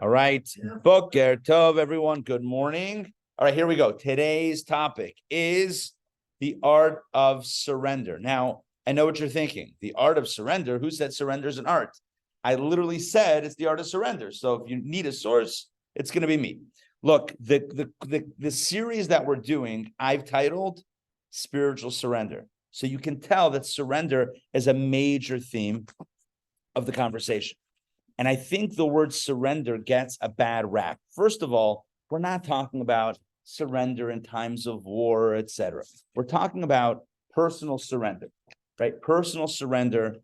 All right. Boker Tov, everyone. Good morning. All right, here we go. Today's topic is the art of surrender. Now, I know what you're thinking. The art of surrender. Who said surrender is an art? I literally said it's the art of surrender. So if you need a source, it's going to be me. Look, the series that we're doing, I've titled Spiritual Surrender. So you can tell that surrender is a major theme of the conversation. And I think the word surrender gets a bad rap. First of all, we're not talking about surrender in times of war, etc. We're talking about personal surrender, right? Personal surrender,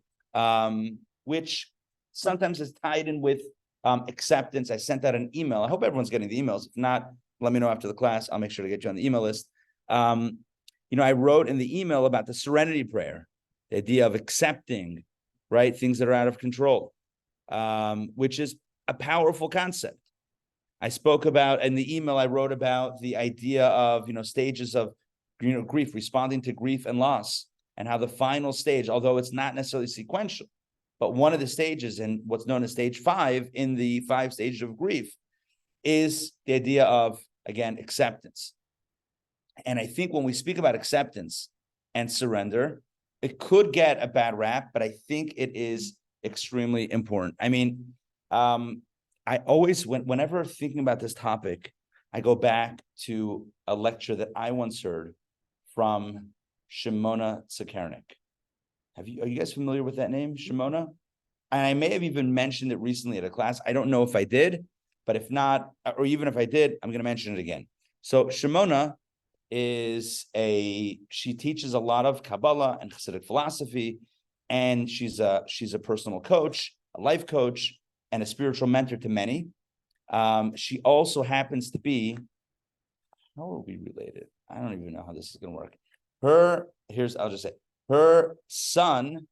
which sometimes is tied in with acceptance. I sent out an email. I hope everyone's getting the emails. If not, let me know after the class. I'll make sure to get you on the email list. I wrote in the email about the Serenity Prayer, the idea of accepting, right, things that are out of control, which is a powerful concept. I spoke about, in the email I wrote about the idea of, stages of, grief, responding to grief and loss, and how the final stage, although it's not necessarily sequential, but one of the stages in what's known as stage 5 in the 5 stages of grief is the idea of, again, acceptance. And I think when we speak about acceptance and surrender, it could get a bad rap, but I think it is extremely important. I mean, I always, whenever thinking about this topic, I go back to a lecture that I once heard from Shimona Tsakarnik. Are you guys familiar with that name, Shimona? And I may have even mentioned it recently at a class. I don't know if I did, but if not, or even if I did, I'm going to mention it again. So Shimona she teaches a lot of Kabbalah and Hasidic philosophy, and she's a personal coach, a life coach, and a spiritual mentor to many. She also happens to be, how are we related? I don't even know how this is going to work. I'll just say, her son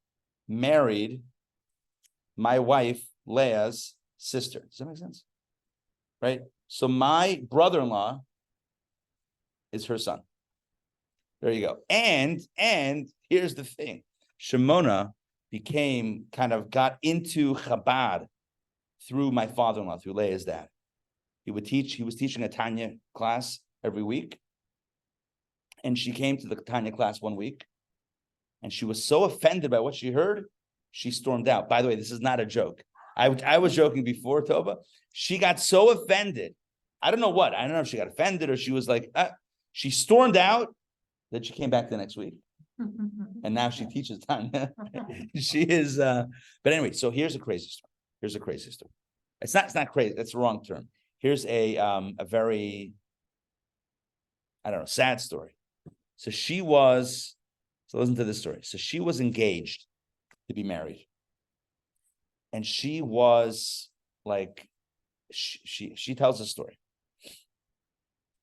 married my wife, Leah's sister. Does that make sense? Right? So my brother-in-law is her son. There you go. And here's the thing. Shimona got into Chabad through my father-in-law, through Leah's dad. He was teaching a Tanya class every week. And she came to the Tanya class one week, and she was so offended by what she heard, she stormed out. By the way, this is not a joke. I was joking before, Tova. She got so offended. I don't know what. I don't know if she got offended or she was like, she stormed out. Then she came back the next week. And now she teaches Tanya. She is, but anyway, so here's a crazy story. It's not crazy. That's the wrong term. Here's a very, I don't know, sad story. So listen to this story. So she was engaged to be married. And she was like, she tells a story.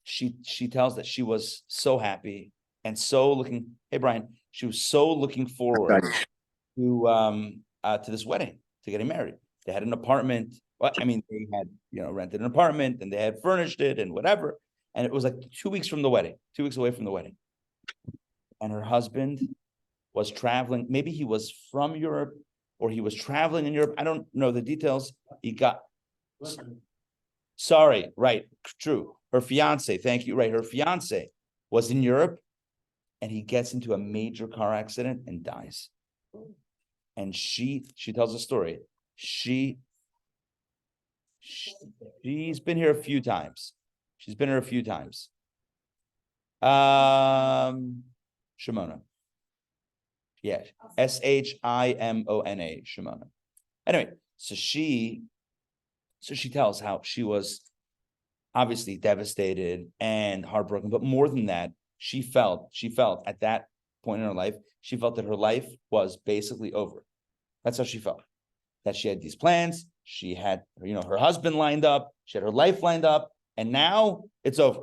She tells that she was so happy and so looking, hey Brian, she was so looking forward to this wedding, to getting married. They had an apartment. Well, I mean, they had, rented an apartment and they had furnished it and whatever. And it was like 2 weeks from the wedding, 2 weeks away from the wedding. And her husband was traveling. Maybe he was from Europe or he was traveling in Europe. I don't know the details. Sorry, right, true. Her fiance, thank you, right. Her fiance was in Europe and he gets into a major car accident and dies. And she tells a story. She's been here a few times. Shimona. Yeah, Shimona, Shimona. Anyway, so she tells how she was obviously devastated and heartbroken, but more than that, she felt at that point in her life, she felt that her life was basically over. That's how she felt. That she had these plans, she had, her husband lined up, she had her life lined up, and now it's over.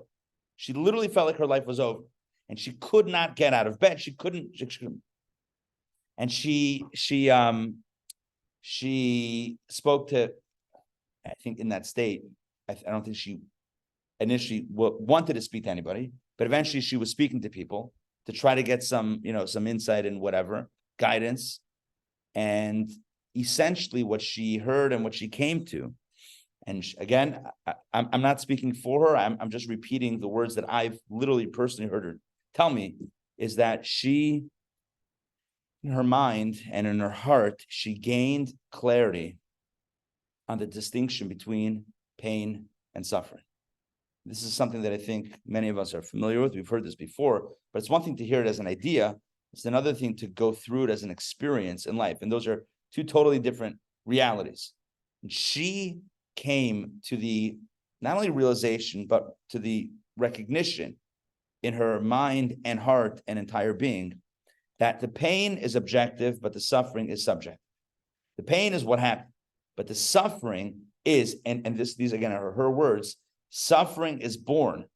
She literally felt like her life was over, and she could not get out of bed. She couldn't. And she spoke to, I think in that state, I don't think she initially wanted to speak to anybody, but eventually she was speaking to people to try to get some insight and whatever, guidance. And essentially what she heard and what she came to And again, I'm not speaking for her. I'm just repeating the words that I've literally personally heard her tell me, is that she, in her mind and in her heart, she gained clarity on the distinction between pain and suffering. This is something that I think many of us are familiar with. We've heard this before, but it's one thing to hear it as an idea. It's another thing to go through it as an experience in life. And those are two totally different realities. And she came to the not only realization, but to the recognition in her mind and heart and entire being that the pain is objective, but the suffering is subjective. The pain is what happened, but the suffering is, and these again are her words, suffering is born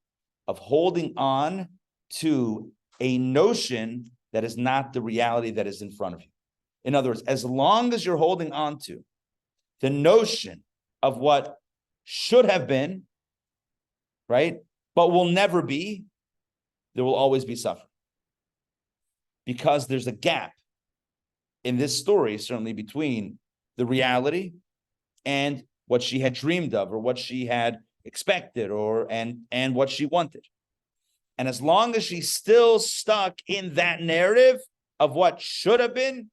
of holding on to a notion that is not the reality that is in front of you. In other words, as long as you're holding on to the notion of what should have been, right, but will never be, there will always be suffering. Because there's a gap in this story, certainly between the reality and what she had dreamed of or what she had expected or and what she wanted. And as long as she's still stuck in that narrative of what should have been,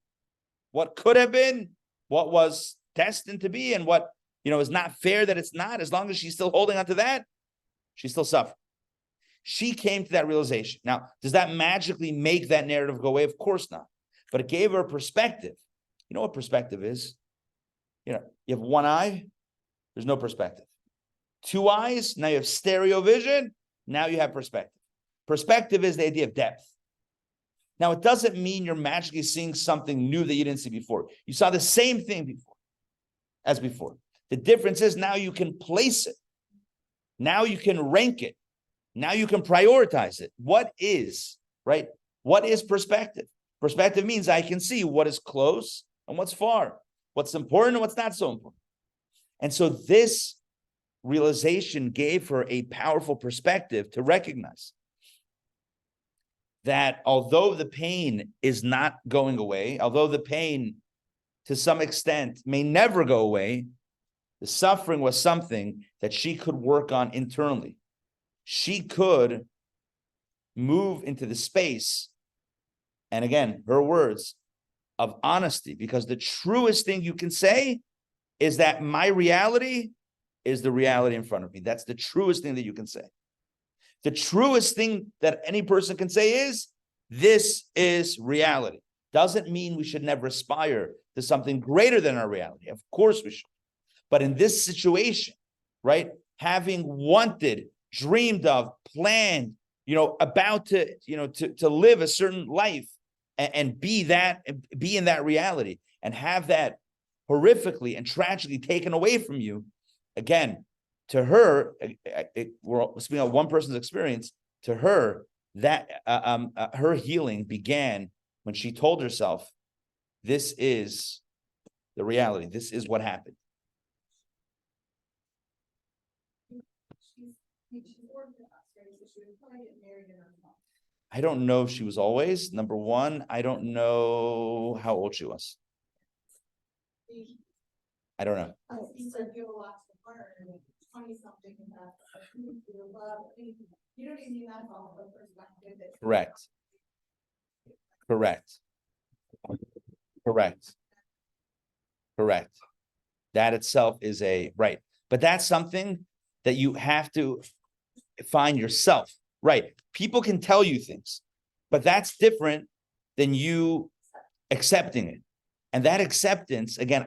what could have been, what was destined to be, and what is not fair that it's not, as long as she's still holding on to that, she's still suffering. She came to that realization. Now, does that magically make that narrative go away? Of course not. But it gave her a perspective. You know what perspective is? You have one eye, there's no perspective. Two eyes, now you have stereo vision, now you have perspective. Perspective is the idea of depth. Now, it doesn't mean you're magically seeing something new that you didn't see before. You saw the same thing before as before. The difference is now you can place it. Now you can rank it. Now you can prioritize it. What is perspective? Perspective means I can see what is close and what's far, what's important and what's not so important. And so this realization gave her a powerful perspective to recognize that although the pain is not going away, although the pain to some extent may never go away, the suffering was something that she could work on internally. She could move into the space, and again, her words, of honesty, because the truest thing you can say is that my reality is the reality in front of me. That's the truest thing that you can say. The truest thing that any person can say is, this is reality. Doesn't mean we should never aspire to something greater than our reality. Of course we should. But in this situation, right, having wanted, dreamed of, planned, about to live a certain life and be in that reality and have that horrifically and tragically taken away from you, again, to her, we're speaking of one person's experience, to her, that her healing began when she told herself, this is the reality. This is what happened. I don't know if she was always. Number one, I don't know how old she was. I don't know. Correct. That itself is right. But that's something that you have to find yourself. Right. People can tell you things, but that's different than you accepting it. And that acceptance, again,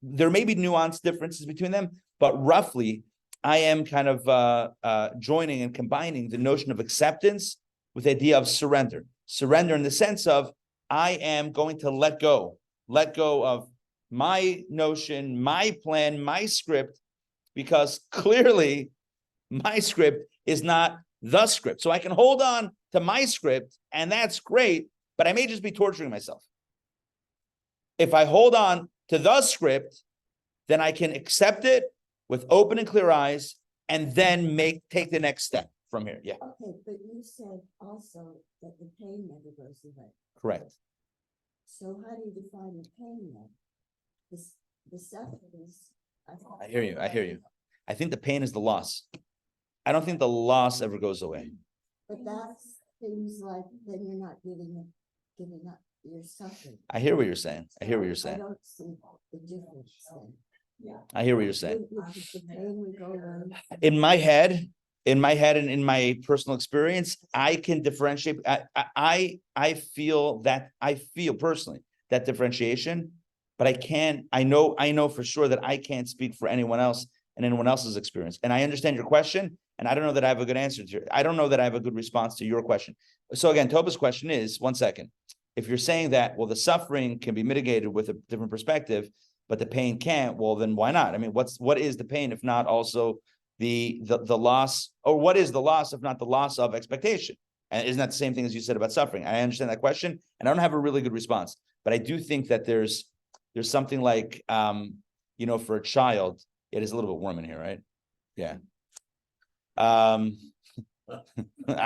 there may be nuanced differences between them, but roughly, I am kind of joining and combining the notion of acceptance with the idea of surrender. Surrender in the sense of, I am going to let go of my notion, my plan, my script, because clearly my script is not the script. So I can hold on to my script, and that's great, but I may just be torturing myself. If I hold on to the script, then I can accept it with open and clear eyes, and then take the next step from here. Yeah. Okay, but you said also that the pain never goes away. Correct. So how do you define the pain then? The suffering is I hear you. I hear you. I think the pain is the loss. I don't think the loss ever goes away. But that seems like then you're not giving up your suffering. I hear what you're saying. I hear what you're I saying. don't see the difference then. I hear what you're saying. The pain we go on. In my head and in my personal experience, I can differentiate. I feel personally that differentiation, but I know for sure that I can't speak for anyone else and anyone else's experience. And I understand your question, and I don't know that I have a good answer to it. I don't know that I have a good response to your question. So again, Toba's question is, one second. If you're saying that, well, the suffering can be mitigated with a different perspective, but the pain can't, well, then why not? I mean, what is the pain if not also the loss, or what is the loss if not the loss of expectation? And isn't that the same thing as you said about suffering? I understand that question, and I don't have a really good response, but I do think that there's something like, for a child, it is a little bit warm in here, right? Yeah. I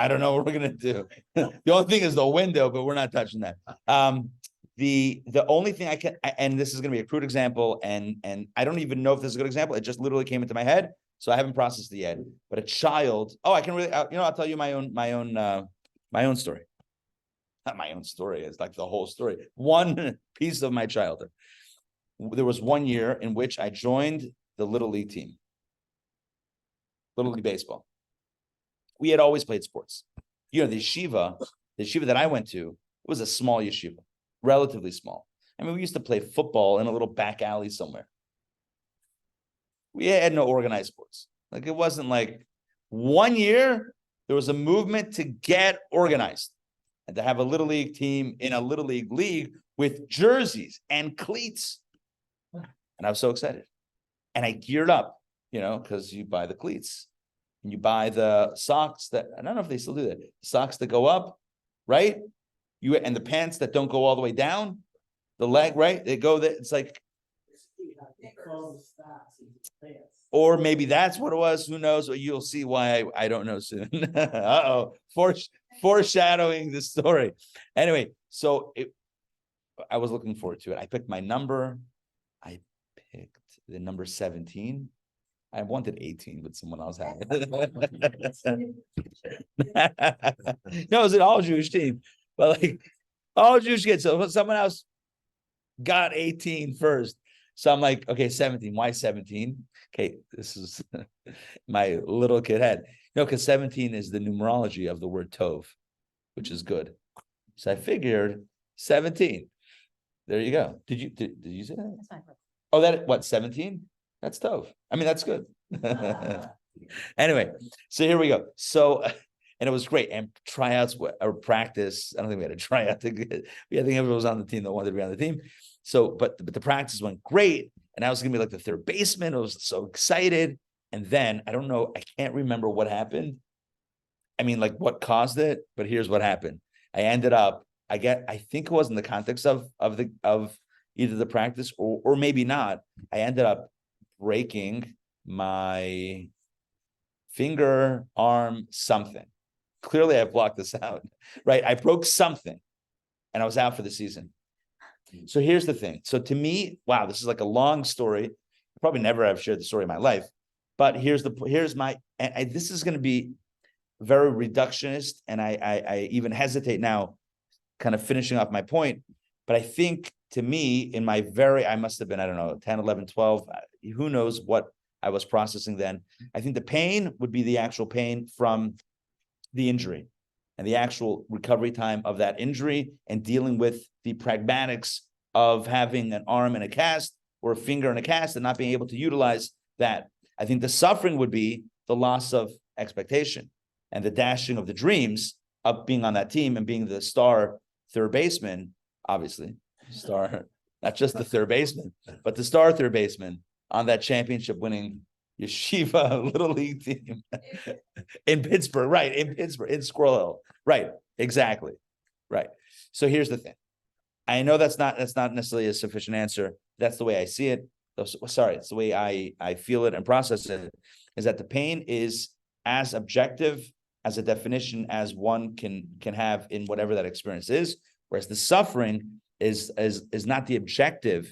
don't know what we're gonna do. The only thing is the window, but we're not touching that. The only thing I can, and this is going to be a crude example, and I don't even know if this is a good example. It just literally came into my head, so I haven't processed it yet. But a child, I can really, I'll tell you my own story. Not my own story; it's like the whole story. One piece of my childhood. There was one year in which I joined the Little League team, Little League baseball. We had always played sports. The yeshiva that I went to, it was a small yeshiva. Relatively small. I mean, we used to play football in a little back alley somewhere. We had no organized sports. Like, it wasn't like one year there was a movement to get organized and to have a little league team in a little league with jerseys and cleats. And I was so excited. And I geared up, because you buy the cleats and you buy the socks that, I don't know if they still do that, socks that go up, right? And the pants that don't go all the way down, the leg, right? They go there. It's like, or maybe that's what it was. Who knows? Or you'll see why I don't know soon. Foreshadowing the story. Anyway, so I was looking forward to it. I picked my number. I picked the number 17. I wanted 18, but someone else had it. No, it was an all Jewish team. But like all Jewish kids, so someone else got 18 first. So I'm like, okay, 17. Why 17? Okay, this is my little kid head. Because 17 is the numerology of the word tov, which is good. So I figured 17. There you go. Did you say that? That's fine. Oh, what, 17? That's tov. I mean, that's good. Anyway, so here we go. So. And it was great. And tryouts or practice. I don't think we had a tryout. I think everyone was on the team that wanted to be on the team. So, but the practice went great. And I was going to be like the third baseman. I was so excited. And then I don't know. I can't remember what happened. I mean, like what caused it. But here's what happened. I ended up. I think it was in the context of either the practice or maybe not. I ended up breaking my finger, arm, something. Clearly, I blocked this out, right? I broke something and I was out for the season. So here's the thing. So to me, wow, this is like a long story. I probably never have shared the story of my life, but this is going to be very reductionist. And I even hesitate now kind of finishing off my point. But I think to me, I must have been, I don't know, 10, 11, 12, who knows what I was processing then. I think the pain would be the actual pain from the injury and the actual recovery time of that injury and dealing with the pragmatics of having an arm in a cast or a finger in a cast and not being able to utilize that. I think the suffering would be the loss of expectation and the dashing of the dreams of being on that team and being the star third baseman, obviously, star, not just the third baseman, but the star third baseman on that championship winning yeshiva little league team in Pittsburgh, right? In Pittsburgh, in Squirrel Hill, right? Exactly, right. So here's the thing. I know that's not necessarily a sufficient answer. That's the way I see it. Sorry, it's the way I feel it and process it. Is that the pain is as objective as a definition as one can have in whatever that experience is, whereas the suffering is not the objective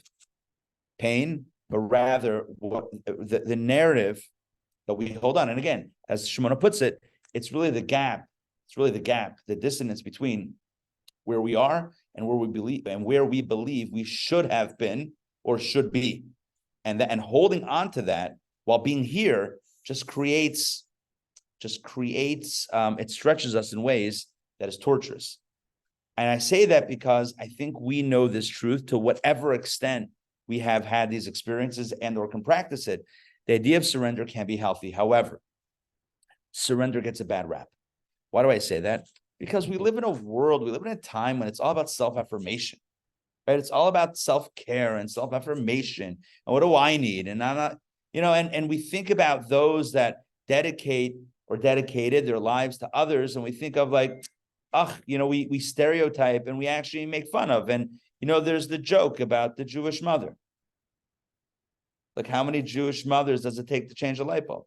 pain, but rather what the narrative that we hold on. And again, as Shimona puts it, it's really the gap. It's really the gap, the dissonance between where we are and where we believe we should have been or should be. And holding on to that while being here just creates, it stretches us in ways that is torturous. And I say that because I think we know this truth to whatever extent we have had these experiences and or can practice it. The idea of surrender can be healthy. However, surrender gets a bad rap. Why do I say that? Because we live in a time when it's all about self-affirmation, right? It's all about self-care and self-affirmation. And what do I need? And I'm not, and we think about those that dedicated their lives to others. And we think of like, we stereotype and we actually make fun of. And, there's the joke about the Jewish mother. Like, how many Jewish mothers does it take to change a light bulb?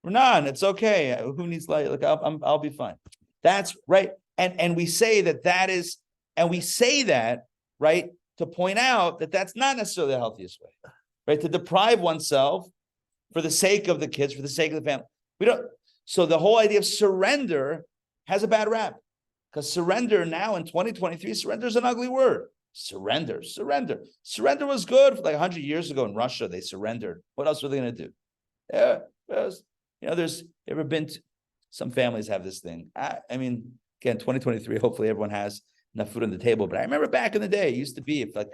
None. It's okay. Who needs light? Like, I'll be fine. That's right. And we say that, right, to point out that that's not necessarily the healthiest way, right? To deprive oneself for the sake of the kids, for the sake of the family. So the whole idea of surrender has a bad rap, because surrender now in 2023, surrender is an ugly word. Surrender was good for like 100 years ago in Russia. They surrendered. What else were they going to do? Yeah, there's ever been some families have this thing. I mean, again, 2023, hopefully everyone has enough food on the table. But I remember back in the day, it used to be if like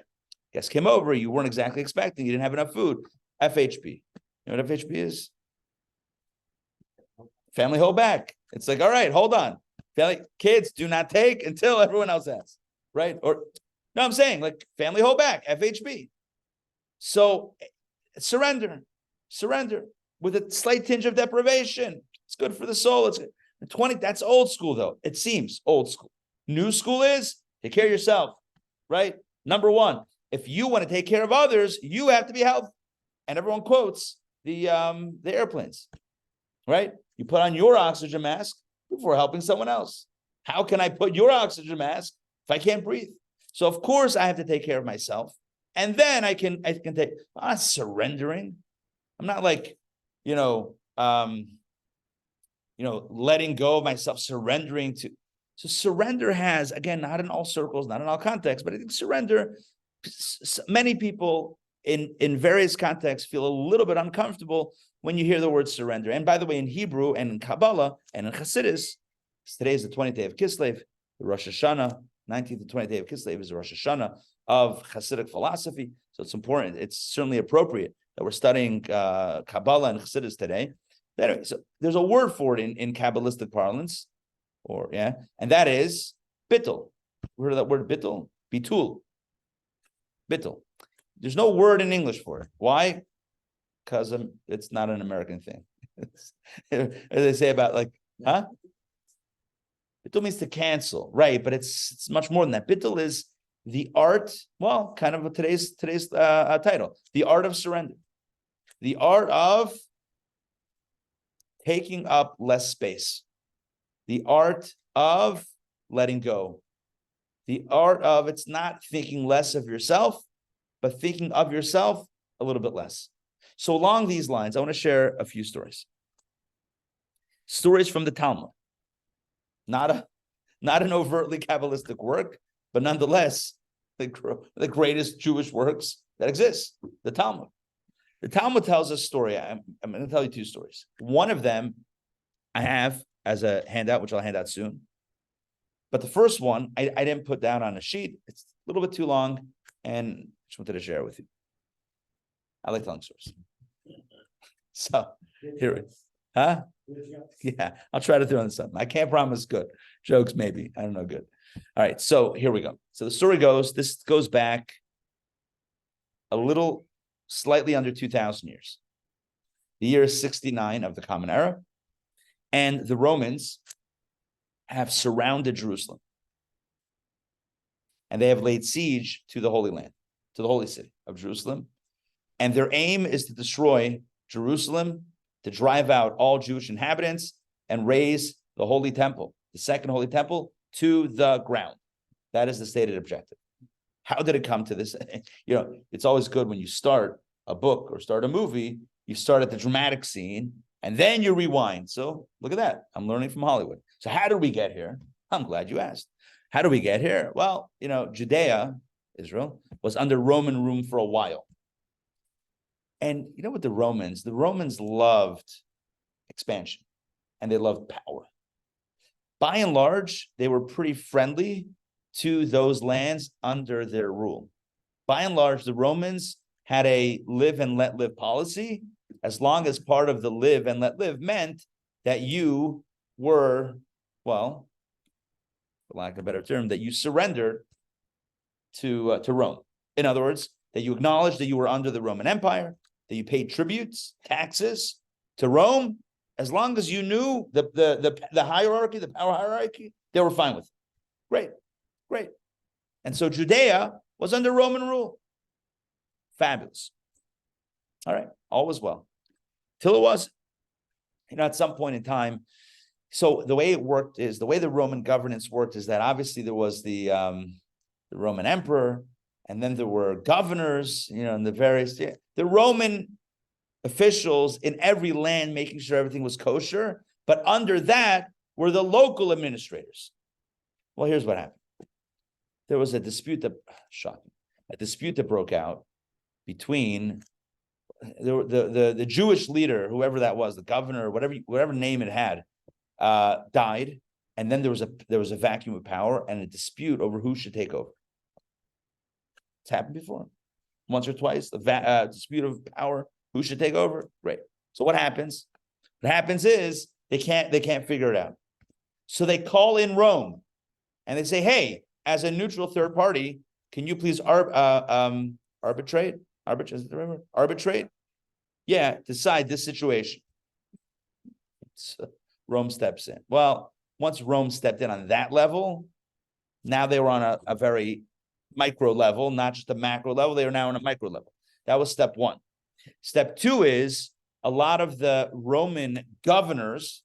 guests came over, you weren't exactly expecting, you didn't have enough food. FHB. You know what FHB is? Family hold back. It's like, all right, hold on. Family kids do not take until everyone else has, right? Or no, I'm saying like family hold back, FHB. So surrender with a slight tinge of deprivation. It's good for the soul. It's 20. That's old school though. It seems old school. New school is take care of yourself, right? Number one, if you want to take care of others, you have to be healthy. And everyone quotes the airplanes, right? You put on your oxygen mask before helping someone else. How can I put your oxygen mask if I can't breathe? So of course I have to take care of myself, and then I can take. I'm not surrendering. I'm not like, letting go of myself, surrendering to. So surrender has, again, not in all circles, not in all contexts, but I think surrender. Many people in various contexts feel a little bit uncomfortable when you hear the word surrender. And by the way, in Hebrew and in Kabbalah and in Hasidus, today is the 20th day of Kislev, the Rosh Hashanah, 19th to 20th day of Kislev is the Rosh Hashanah of Hasidic philosophy. So it's important. It's certainly appropriate that we're studying Kabbalah and Hasidus today. But anyway, so there's a word for it in Kabbalistic parlance, and that is bittul. Heard of that word bittul? Bitul. Bittul. There's no word in English for it. Why? Because it's not an American thing. As they say about Bittul means to cancel, right? But it's much more than that. Bittul is the art, kind of today's title, the art of surrender, the art of taking up less space, the art of letting go, the art of it's not thinking less of yourself, but thinking of yourself a little bit less. So along these lines, I want to share a few stories. Stories from the Talmud. Not an overtly Kabbalistic work, but nonetheless, the greatest Jewish works that exist, the Talmud. The Talmud tells a story. I'm going to tell you two stories. One of them I have as a handout, which I'll hand out soon. But the first one, I didn't put down on a sheet. It's a little bit too long, and just wanted to share it with you. I like telling stories. So here it is. Huh? Yeah, I'll try to throw in something. I can't promise good. Jokes, maybe. I don't know, good. All right, so here we go. So the story goes, this goes back slightly under 2,000 years. The year is 69 of the Common Era, and the Romans have surrounded Jerusalem. And they have laid siege to the Holy Land, to the holy city of Jerusalem. And their aim is to destroy Jerusalem, to drive out all Jewish inhabitants and raise the Holy Temple, the second Holy Temple, to the ground. That is the stated objective. How did it come to this? It's always good when you start a book or start a movie, you start at the dramatic scene and then you rewind. So look at that. I'm learning from Hollywood. So how did we get here? I'm glad you asked. How did we get here? Well, Judea, Israel, was under Roman rule for a while. And you know what the Romans loved expansion and they loved power. By and large, they were pretty friendly to those lands under their rule. By and large, the Romans had a live and let live policy, as long as part of the live and let live meant that you were, well, for lack of a better term, that you surrendered to Rome. In other words, that you acknowledged that you were under the Roman Empire, that you paid tributes, taxes to Rome. As long as you knew the hierarchy, the power hierarchy, they were fine with it. Great. And so Judea was under Roman rule. Fabulous. All right, all was well. Till it was, at some point in time. So the way it worked is, the way the Roman governance worked is that obviously there was the Roman emperor, and then there were governors, and the Roman officials in every land making sure everything was kosher, but under that were the local administrators. Well, here's what happened. There was a dispute that broke out between the Jewish leader, whoever that was, the governor, whatever name it had, died, and then there was a vacuum of power and a dispute over who should take over. It's happened before, once or twice. The dispute of power, who should take over? Great. So what happens? What happens is they can't figure it out. So they call in Rome, and they say, "Hey, as a neutral third party, can you please arbitrate? Arbitrate? Yeah, decide this situation." So Rome steps in. Well, once Rome stepped in on that level, now they were on a very micro level, not just a macro level. They are now on a micro level. That was step one. Step two is a lot of the Roman governors,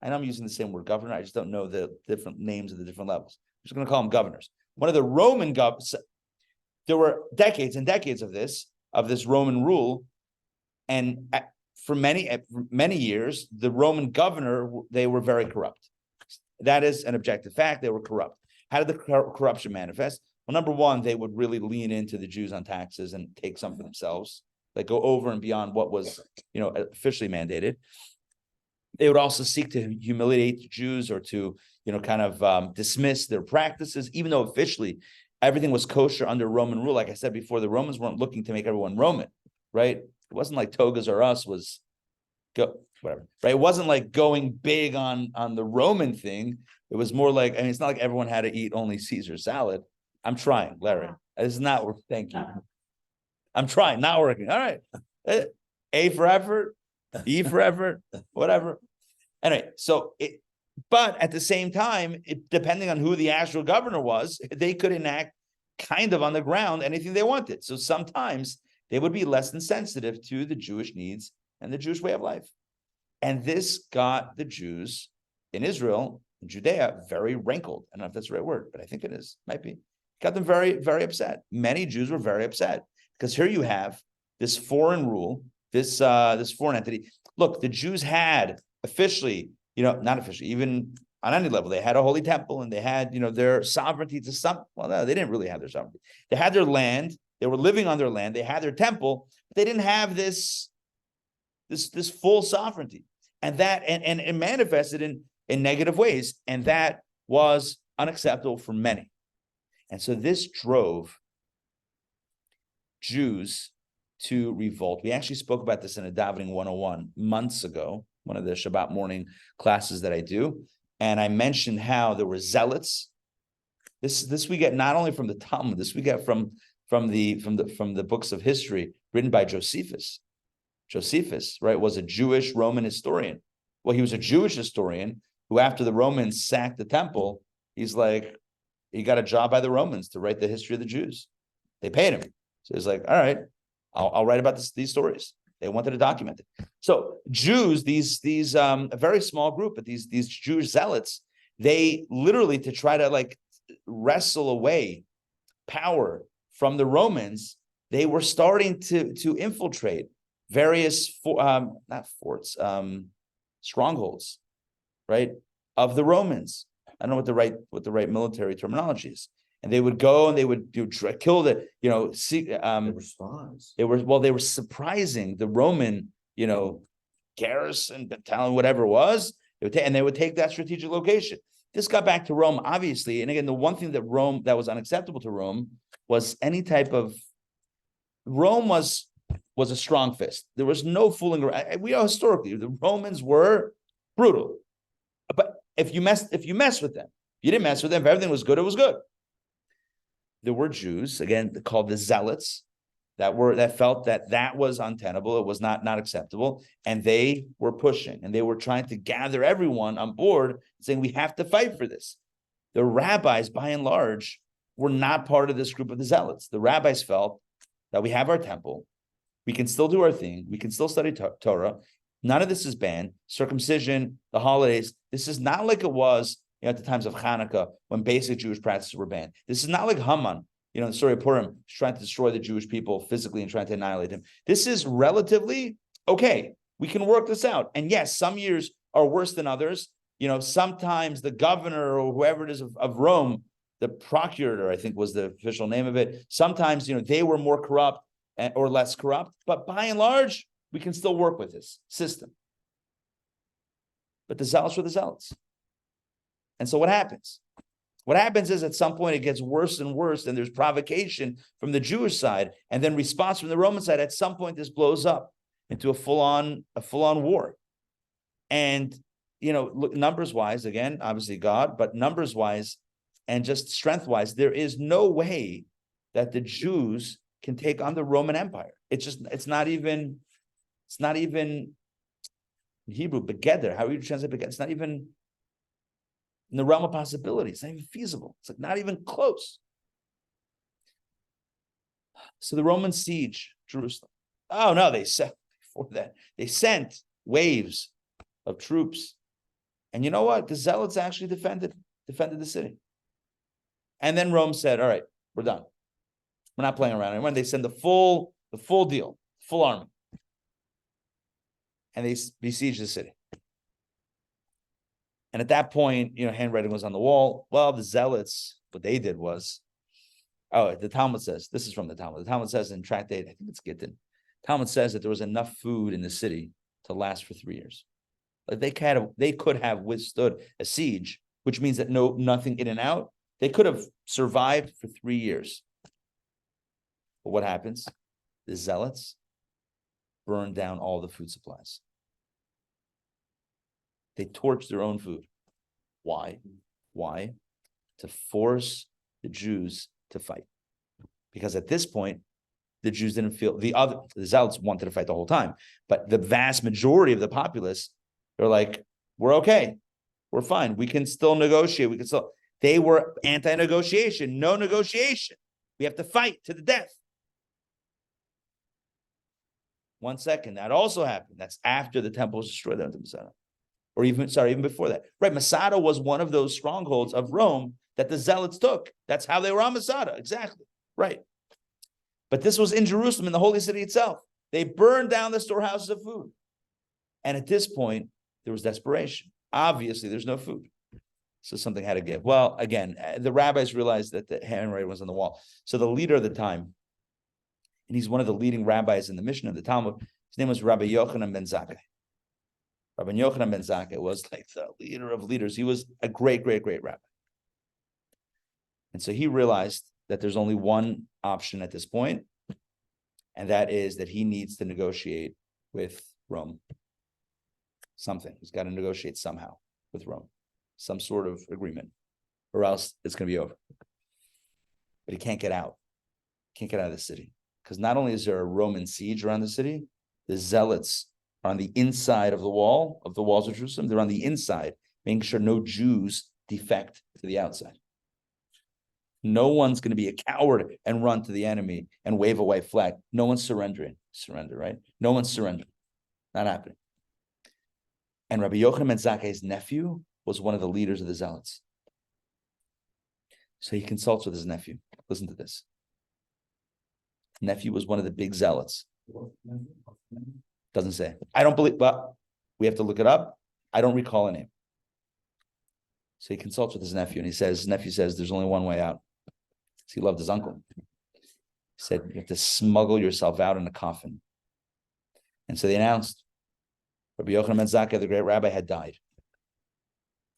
and I'm using the same word, governor, I just don't know the different names of the different levels. I'm just going to call them governors. One of the Roman governors, there were decades and decades of this Roman rule, and for many years, the Roman governor, they were very corrupt. That is an objective fact. They were corrupt. How did the corruption manifest? Well, number one, they would really lean into the Jews on taxes and take some for themselves, like go over and beyond what was, officially mandated. They would also seek to humiliate the Jews or to, dismiss their practices, even though officially everything was kosher under Roman rule. Like I said before, the Romans weren't looking to make everyone Roman, right? It wasn't like Togas or Us was whatever, right? It wasn't like going big on the Roman thing. It was more like, it's not like everyone had to eat only Caesar salad. I'm trying, Larry. It's not working. Thank you. I'm trying, not working. All right. A for effort, E for effort, whatever. Anyway, but at the same time, depending on who the actual governor was, they could enact kind of on the ground anything they wanted. So sometimes they would be less than sensitive to the Jewish needs and the Jewish way of life. And this got the Jews in Israel, in Judea, very rankled. I don't know if that's the right word, but I think it is, might be. Got them very, very upset. Many Jews were very upset because here you have this foreign rule, this foreign entity. Look, the Jews had officially, not officially, even on any level, they had a holy temple and they had, their sovereignty to some. Well, no, they didn't really have their sovereignty. They had their land. They were living on their land. They had their temple, but they didn't have this full sovereignty, and that and it manifested in negative ways, and that was unacceptable for many. And so this drove Jews to revolt. We actually spoke about this in a Davening 101 months ago, one of the Shabbat morning classes that I do. And I mentioned how there were zealots. This we get not only from the Talmud, this we get from the books of history written by Josephus. Josephus, right, was a Jewish Roman historian. Well, he was a Jewish historian who, after the Romans sacked the temple, he's like, he got a job by the Romans to write the history of the Jews. They paid him. So he's like, all right, I'll write about these stories. They wanted to document it. So Jews, these a very small group, but these Jewish zealots, they literally, to try to wrestle away power from the Romans, they were starting to infiltrate various not forts, strongholds, right, of the Romans. I don't know what the right military terminology is. And they would go and they would kill the, they were spies. They were surprising the Roman, garrison, battalion, whatever it was. They would take that strategic location. This got back to Rome, obviously. And again, the one thing that was unacceptable to Rome was any type of, Rome was a strong fist. There was no fooling around. We are historically, the Romans were brutal. But if you mess with them, you didn't mess with them. If everything was good, it was good. There were Jews, again, called the Zealots, that felt that was untenable. It was not acceptable. And they were pushing and they were trying to gather everyone on board, saying, we have to fight for this. The rabbis, by and large, were not part of this group of the Zealots. The rabbis felt that we have our temple. We can still do our thing. We can still study Torah. None of this is banned. Circumcision, the holidays. This is not like it was at the times of Hanukkah when basic Jewish practices were banned. This is not like Haman, the story of Purim, trying to destroy the Jewish people physically and trying to annihilate them. This is relatively okay. We can work this out. And yes, some years are worse than others. Sometimes the governor or whoever it is of Rome, the procurator, I think was the official name of it. Sometimes, they were more corrupt or less corrupt. But by and large, we can still work with this system. But the Zealots were the Zealots. And so what happens? What happens is at some point it gets worse and worse, and there's provocation from the Jewish side, and then response from the Roman side. At some point, this blows up into a full-on war. And look, numbers-wise, again, obviously God, but numbers-wise and just strength-wise, there is no way that the Jews can take on the Roman Empire. It's not even in Hebrew, begeder. How do you translate begeder? It's not even in the realm of possibility. It's not even feasible. It's not even close. So the Romans siege Jerusalem. Oh no, they sent waves of troops. And you know what? The Zealots actually defended the city. And then Rome said, all right, we're done. We're not playing around anymore. And they send the full deal, full army. And they besiege the city. And at that point, handwriting was on the wall. Well, the Zealots, what they did was, the Talmud says, this is from the Talmud. The Talmud says in Tractate, I think it's Gittin, Talmud says that there was enough food in the city to last for 3 years. Like they could have withstood a siege, which means that nothing in and out. They could have survived for 3 years. But what happens? The Zealots burn down all the food supplies. They torch their own food. Why? To force the Jews to fight. Because at this point, the Jews didn't feel, the Zealots wanted to fight the whole time, but the vast majority of the populace, they're like, we're okay. We're fine. We can still negotiate. They were anti-negotiation. No negotiation. We have to fight to the death. 1 second. That also happened. That's after the temple was destroyed under Masada. Or even before that. Right, Masada was one of those strongholds of Rome that the Zealots took. That's how they were on Masada, exactly. Right. But this was in Jerusalem, in the holy city itself. They burned down the storehouses of food. And at this point, there was desperation. Obviously, there's no food. So something had to give. Well, again, the rabbis realized that the handwriting was on the wall. So the leader of the time, and he's one of the leading rabbis in the mission of the Talmud, his name was Rabbi Yochanan ben Zakkai. Rabbi Yochanan ben Zakkai was like the leader of leaders. He was a great, great, great rabbi. And so he realized that there's only one option at this point, and that is that he needs to negotiate with Rome. Something. He's got to negotiate somehow with Rome. Some sort of agreement, or else it's going to be over. But he can't get out. Can't get out of the city. Because not only is there a Roman siege around the city, the Zealots are on the inside of the walls of Jerusalem. They're on the inside, making sure no Jews defect to the outside. No one's going to be a coward and run to the enemy and wave a white flag. No one's surrendering. Surrender, right? No one's surrendering. Not happening. And Rabbi Yochanan ben Zakkai's nephew was one of the leaders of the Zealots. So he consults with his nephew. Listen to this. nephew was one of the big zealots. Doesn't say. I don't believe, but we have to look it up. I don't recall a name. So he consults with his nephew, and his nephew says, there's only one way out. So he loved his uncle. He said, you have to smuggle yourself out in a coffin. And so they announced, Rabbi Yochanan ben Zakkai, the great rabbi, had died.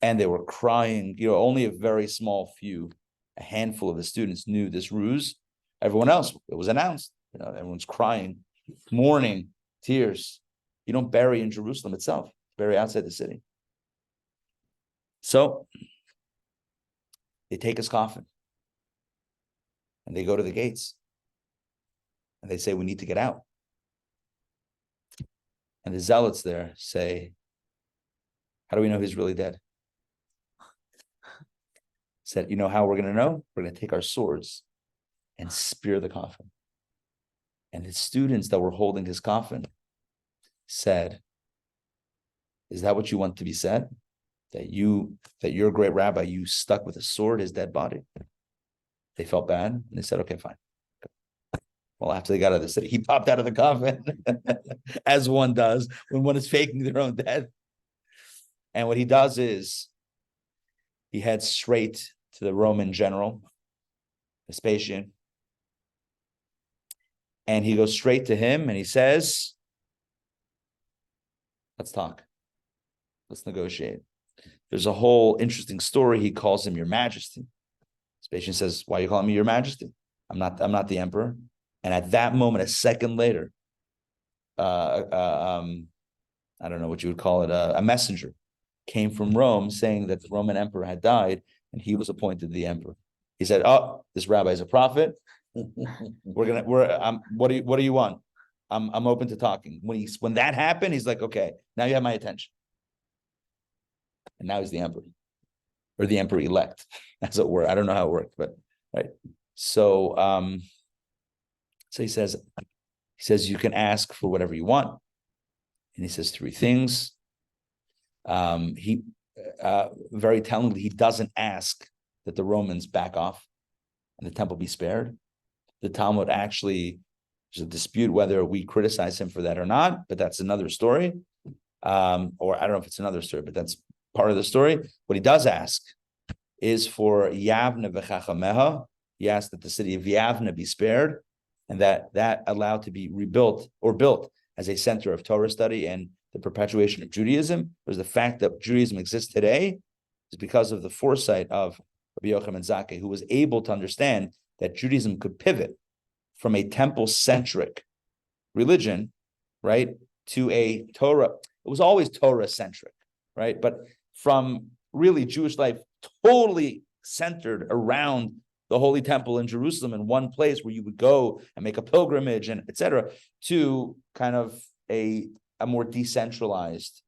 And they were crying. Only a very small few, a handful of the students knew this ruse. Everyone else, it was announced. Everyone's crying, mourning, tears. You don't bury in Jerusalem itself. Bury outside the city. So they take his coffin and they go to the gates and they say, we need to get out. And the zealots there say, how do we know he's really dead? Said, you know how we're going to know? We're going to take our swords and spear the coffin. And the students that were holding his coffin said, is that what you want to be said? That you're a great rabbi, you stuck with a sword his dead body? They felt bad, and they said, okay, fine. Well, after they got out of the city, he popped out of the coffin, as one does when one is faking their own death. And what he does is he heads straight to the Roman general, Vespasian, and he goes straight to him and he says, let's talk. Let's negotiate. There's a whole interesting story. He calls him Your Majesty. Vespasian says, why are you calling me Your Majesty? I'm not the emperor. And at that moment, a second later, I don't know what you would call it, a messenger came from Rome saying that the Roman emperor had died and he was appointed the emperor. He said, oh, this rabbi is a prophet. What do you want? I'm open to talking. When that happened, he's like, okay, now you have my attention. And now he's the emperor, or the emperor elect, as it were. I don't know how it worked, but right. So he says, you can ask for whatever you want. And he says three things. He very tellingly, he doesn't ask that the Romans back off and the temple be spared. The Talmud actually, there's a dispute whether we criticize him for that or not, but that's another story. Or I don't know if it's another story, but that's part of the story. What he does ask is for Yavne v'chachameha. He asked that the city of Yavne be spared, and that allowed to be rebuilt or built as a center of Torah study and the perpetuation of Judaism. Because the fact that Judaism exists today is because of the foresight of Rabbi Yochanan ben Zakkai, who was able to understand that Judaism could pivot from a temple-centric religion, right, to a Torah. It was always Torah-centric, right? But from really Jewish life totally centered around the Holy Temple in Jerusalem in one place where you would go and make a pilgrimage and etc., to kind of a more decentralized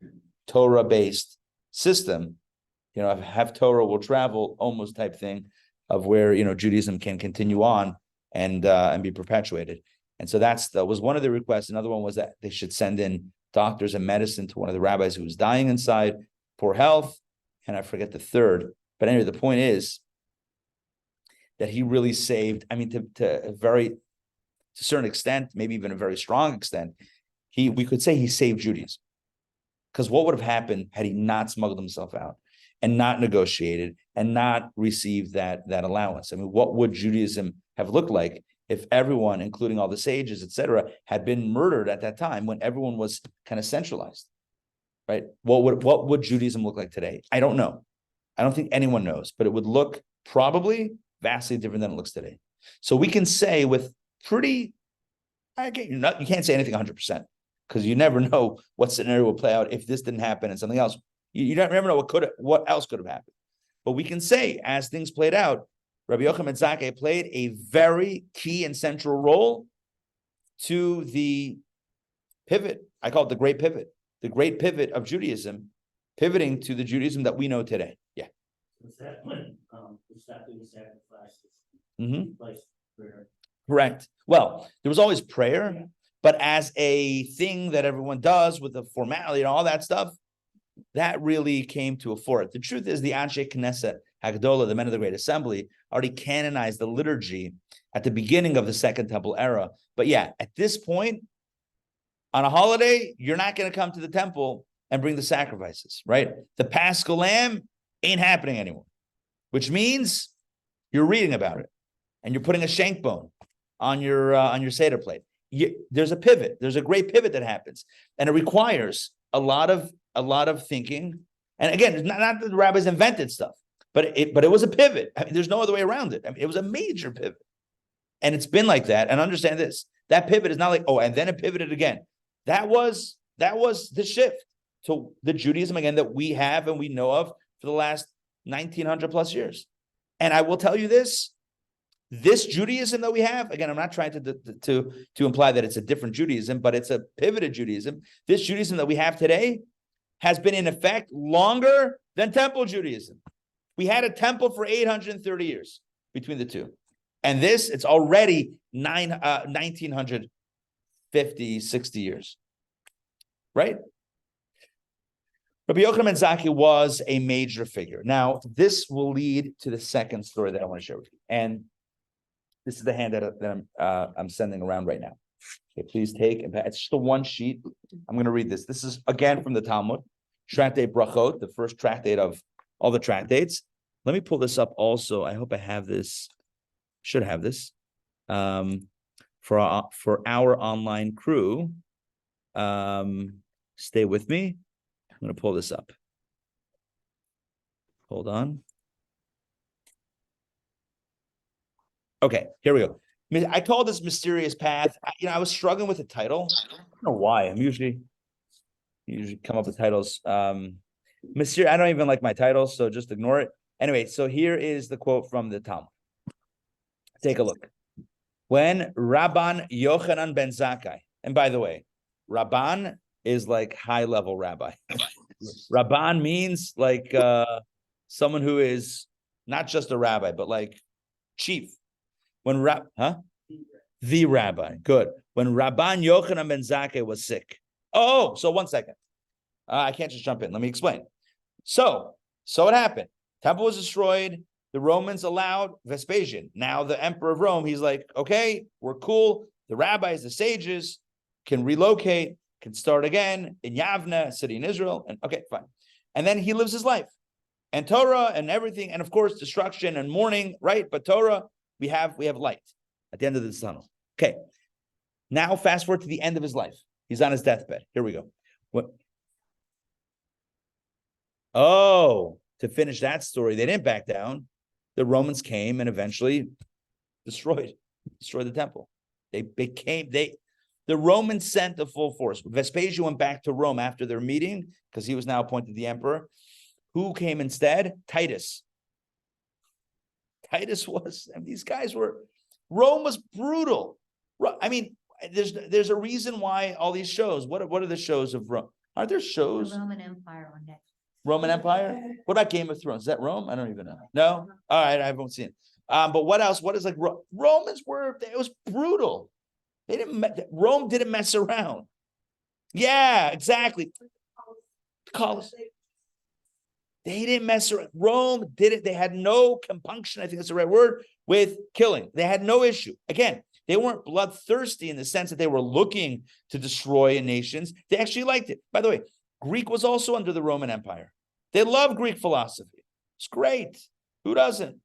Torah-based system, have Torah will travel almost type thing of where, Judaism can continue on and be perpetuated. And so that was one of the requests. Another one was that they should send in doctors and medicine to one of the rabbis who was dying inside, poor health. And I forget the third. But anyway, the point is that he really saved, to a certain extent, maybe even a very strong extent, we could say he saved Judaism. Because what would have happened had he not smuggled himself out and not negotiated and not received that allowance? What would Judaism have looked like if everyone, including all the sages, etc., had been murdered at that time when everyone was kind of centralized, right? What would Judaism look like today? I don't know. I don't think anyone knows, but it would look probably vastly different than it looks today. So we can say with you can't say anything 100% because you never know what scenario will play out if this didn't happen and something else. You never know what else could have happened. But we can say, as things played out, Rabbi Yochanan ben Zakkai played a very key and central role to the pivot. I call it the great pivot of Judaism, pivoting to the Judaism that we know today. Yeah. Was that when we stopped doing sacrifices? Mm-hmm. Correct. Well, there was always prayer, but as a thing that everyone does with the formality and all that stuff, that really came to a fore. The truth is the Anshe Knesset Hagdola, the men of the Great Assembly, already canonized the liturgy at the beginning of the Second Temple era. But yeah, at this point, on a holiday, you're not going to come to the temple and bring the sacrifices, right? The Paschal Lamb ain't happening anymore, which means you're reading about it and you're putting a shank bone on your Seder plate. There's a pivot. There's a great pivot that happens, and it requires a lot of thinking. And again, it's not that the rabbis invented stuff, but it was a pivot. I mean, there's no other way around it. I mean, it was a major pivot, and it's been like that. And understand this: that pivot is not like, oh, and then it pivoted again. That was the shift to the Judaism again that we have and we know of for the last 1900 plus years. And I will tell you this Judaism that we have, again, I'm not trying to imply that it's a different Judaism, but it's a pivoted Judaism. This Judaism that we have today has been in effect longer than temple Judaism. We had a temple for 830 years between the two. And this, it's already 1950, 60 years, right? Rabbi Yochanan ben Zakkai was a major figure. Now, this will lead to the second story that I want to share with you. And this is the hand that I'm sending around right now. Okay, please take it. It's just the one sheet. I'm going to read this. This is, again, from the Talmud, Tractate Brachot, the first tractate of all the tractates. Let me pull this up also. I hope I have this. Should have this. For our online crew. Stay with me. I'm going to pull this up. Hold on. Okay, here we go. I call this Mysterious Path. I was struggling with the title. I don't know why. I'm usually come up with titles. Mysterious. I don't even like my titles, so just ignore it. Anyway, so here is the quote from the Talmud. Take a look. When Rabban Yochanan ben Zakkai, and by the way, Rabban is like high-level rabbi. Rabban means like someone who is not just a rabbi, but like chief. When the rabbi. Good. When Rabban Yochanan ben Zakkai was sick. Oh, so 1 second. I can't just jump in. Let me explain. So it happened. Temple was destroyed. The Romans allowed Vespasian. Now the emperor of Rome, he's like, okay, we're cool. The rabbis, the sages can relocate, can start again in Yavna, a city in Israel. And okay, fine. And then he lives his life. And Torah and everything, and of course, destruction and mourning, right? But Torah, we have light at the end of this tunnel. Okay. Now fast forward to the end of his life. He's on his deathbed. Here we go. To finish that story, they didn't back down. The Romans came and eventually destroyed the temple. The Romans sent the full force. Vespasian went back to Rome after their meeting because he was now appointed the emperor. Who came instead? Titus. These guys were, Rome was brutal. I mean, there's a reason why all these shows, what are the shows of Rome? Aren't there shows? The Roman Empire on Netflix. Roman Empire? What about Game of Thrones? Is that Rome? I don't even know. No? All right, I haven't seen it. But what else? What is like Romans it was brutal. Rome didn't mess around. Yeah, exactly. They didn't mess around. Rome did it. They had no compunction, I think that's the right word, with killing. They had no issue. Again, they weren't bloodthirsty in the sense that they were looking to destroy nations. They actually liked it. By the way, Greek was also under the Roman Empire. They loved Greek philosophy. It's great. Who doesn't?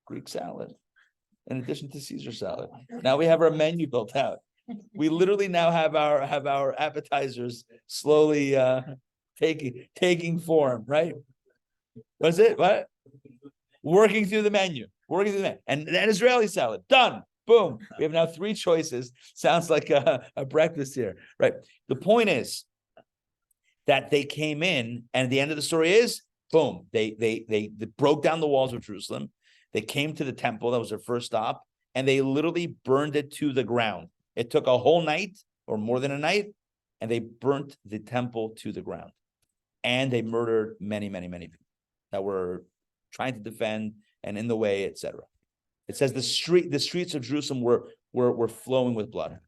Greek salad, in addition to Caesar salad. Now we have our menu built out. We literally now have our appetizers slowly taking form, right? What's it? What? Working through the menu. And an Israeli salad. Done. Boom. We have now 3 choices. Sounds like a breakfast here. Right. The point is that they came in, and the end of the story is, boom, they broke down the walls of Jerusalem. They came to the temple. That was their first stop. And they literally burned it to the ground. It took a whole night or more than a night, and they burnt the temple to the ground. And they murdered many, many, many people that were trying to defend and in the way, etc. It says the streets of Jerusalem were flowing with blood.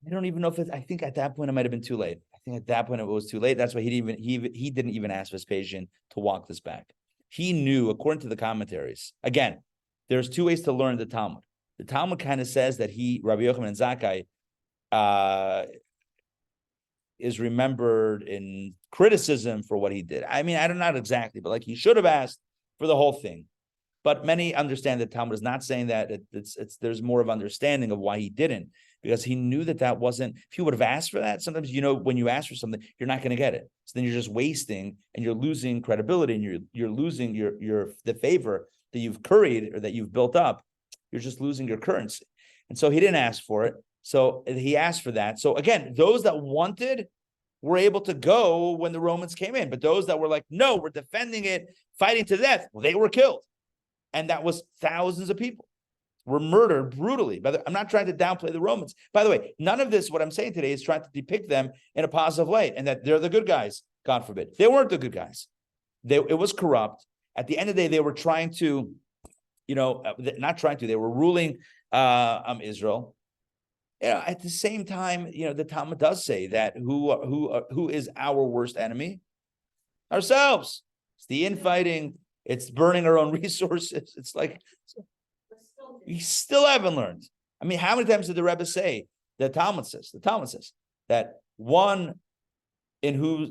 I don't even know if I think at that point it might have been too late. I think at that point it was too late. That's why he didn't even ask Vespasian to walk this back. He knew, according to the commentaries, again, there's two ways to learn the Talmud. The Talmud kind of says that Rabbi Yochanan Zakkai, is remembered in criticism for what he did. I mean, I don't know exactly, but like he should have asked for the whole thing. But many understand that Talmud is not saying that. There's more of understanding of why he didn't, because he knew that wasn't. If he would have asked for that, sometimes when you ask for something, you're not going to get it. So then you're just wasting and you're losing credibility and you're losing the favor that you've curried or that you've built up. You're just losing your currency. And so he didn't ask for it. So he asked for that. So again, those that wanted were able to go when the Romans came in. But those that were like, no, we're defending it, fighting to death, well, they were killed. And that was thousands of people were murdered brutally. But I'm not trying to downplay the Romans. By the way, none of this, what I'm saying today, is trying to depict them in a positive light and that they're the good guys, God forbid. They weren't the good guys. It was corrupt. At the end of the day, they were trying to, they were ruling Israel. At the same time, the Talmud does say that who is our worst enemy? Ourselves. It's the infighting. It's burning our own resources. It's like we still haven't learned. I mean, how many times did the Rebbe say? The Talmud says that one in whose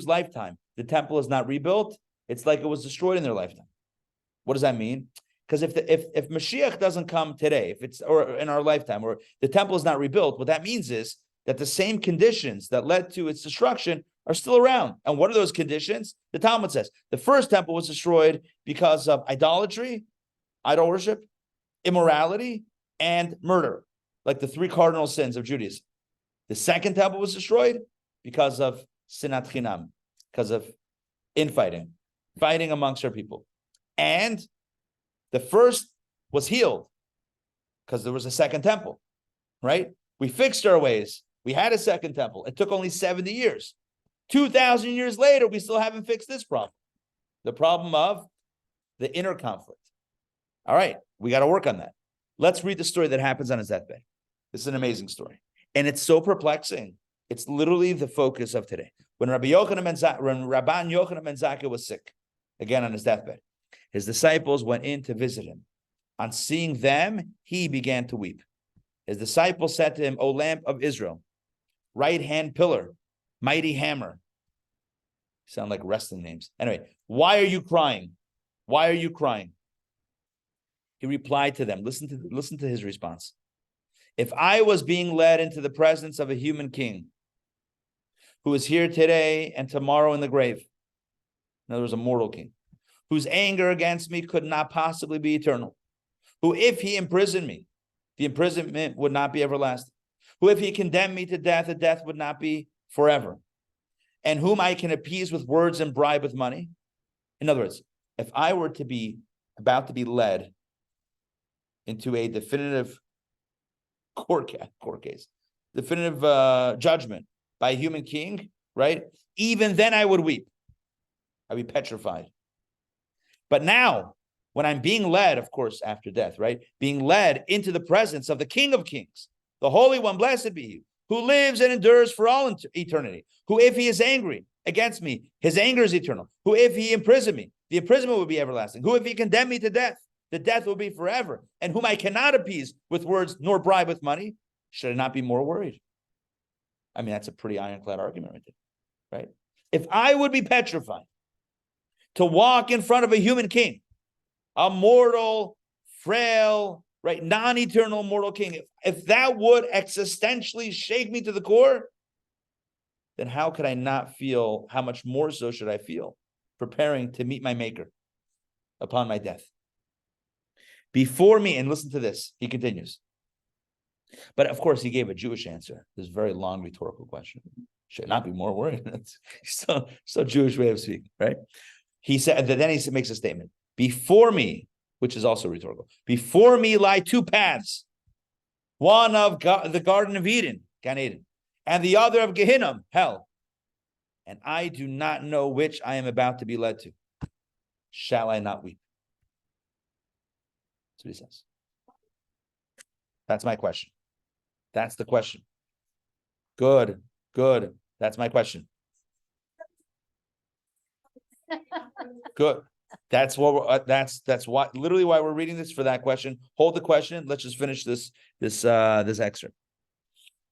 lifetime the temple is not rebuilt, it's like it was destroyed in their lifetime. What does that mean? Because if Mashiach doesn't come today, or in our lifetime, or the temple is not rebuilt, what that means is that the same conditions that led to its destruction are still around. And what are those conditions? The Talmud says the first temple was destroyed because of idolatry, idol worship, immorality, and murder, like the three cardinal sins of Judaism. The second temple was destroyed because of sinat chinam, because of infighting, fighting amongst our people. And the first was healed because there was a second temple, right? We fixed our ways. We had a second temple. It took only 70 years. 2,000 years later, we still haven't fixed this problem. The problem of the inner conflict. All right, we got to work on that. Let's read the story that happens on his deathbed. This is an amazing story. And it's so perplexing. It's literally the focus of today. When Rabban Yochanan ben Zakkai was sick, again on his deathbed, his disciples went in to visit him. On seeing them, he began to weep. His disciples said to him, O lamp of Israel, right-hand pillar, mighty hammer. Sound like wrestling names. Anyway, why are you crying? Why are you crying? He replied to them. Listen to his response. If I was being led into the presence of a human king who is here today and tomorrow in the grave, in other words, a mortal king, whose anger against me could not possibly be eternal, who if he imprisoned me, the imprisonment would not be everlasting, who if he condemned me to death, the death would not be forever, and whom I can appease with words and bribe with money. In other words, if I were to be about to be led into a definitive court case, definitive judgment by a human king, right? Even then I would weep. I'd be petrified. But now, when I'm being led, of course, after death, right? Being led into the presence of the King of Kings, the Holy One, blessed be He, who lives and endures for all eternity, who if He is angry against me, His anger is eternal, who if He imprison me, the imprisonment will be everlasting, who if He condemn me to death, the death will be forever, and whom I cannot appease with words nor bribe with money, should I not be more worried? I mean, that's a pretty ironclad argument right there, right? If I would be petrified to walk in front of a human king, a mortal, frail, right, non-eternal mortal king, if that would existentially shake me to the core, then how could I not feel, how much more so should I feel preparing to meet my maker upon my death? Before me, and listen to this, he continues. But of course, he gave a Jewish answer. This very long rhetorical question. Should not be more worried. That's so Jewish way of speaking, right? He said, then he makes a statement. Before me, which is also rhetorical, before me lie two paths. One of the Garden of Eden, Gan Eden, and the other of Gehinnom, hell. And I do not know which I am about to be led to. Shall I not weep? That's what he says. That's my question. That's the question. Good. That's my question. Good. That's what that's why literally why we're reading this, for that question. Hold the question. Let's just finish this excerpt.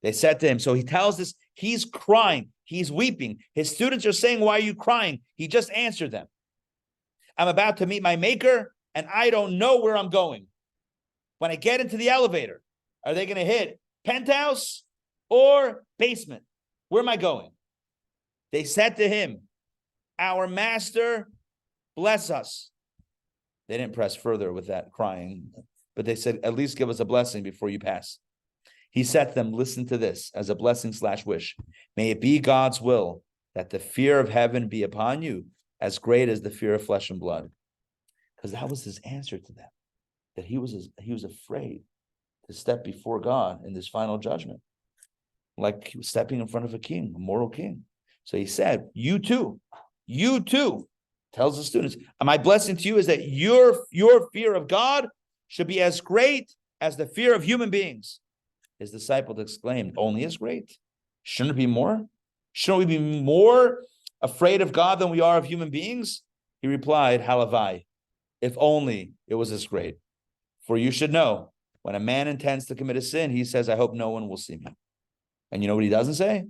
They said to him, so he tells us he's crying, he's weeping. His students are saying, why are you crying? He just answered them. I'm about to meet my maker, and I don't know where I'm going. When I get into the elevator, are they going to hit penthouse or basement? Where am I going? They said to him, our master, bless us. They didn't press further with that crying, but they said, at least give us a blessing before you pass. He said to them, listen to this as a blessing/wish. May it be God's will that the fear of heaven be upon you as great as the fear of flesh and blood. Because that was his answer to them, that he was afraid to step before God in this final judgment, like he was stepping in front of a king, a mortal king. So he said, you too, tells the students, my blessing to you is that your fear of God should be as great as the fear of human beings. His disciples exclaimed, only as great? Shouldn't it be more? Shouldn't we be more afraid of God than we are of human beings? He replied, halavai, if only it was as great. For you should know, when a man intends to commit a sin, he says, I hope no one will see me. And you know what he doesn't say?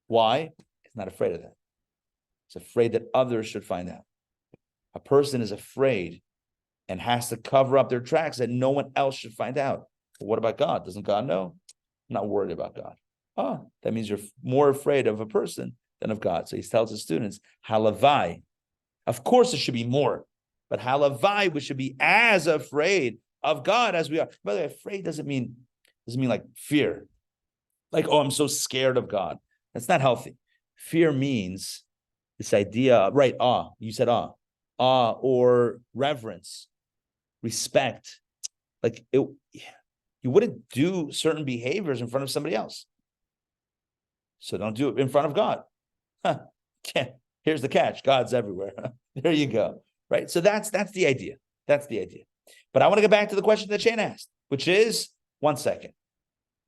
Why? He's not afraid of that. He's afraid that others should find out. A person is afraid and has to cover up their tracks that no one else should find out. But what about God? Doesn't God know? I'm not worried about God. Oh, that means you're more afraid of a person than of God. So he tells his students, halavai. Of course it should be more, but halavai, we should be as afraid of God as we are. By the way, afraid doesn't mean like fear. Like, oh, I'm so scared of God. That's not healthy. Fear means this idea, right? Awe. You said awe or reverence, respect. Like you wouldn't do certain behaviors in front of somebody else. So don't do it in front of God. Here's the catch. God's everywhere. There you go. Right. So that's the idea. That's the idea. But I want to get back to the question that Shane asked, which is, one second.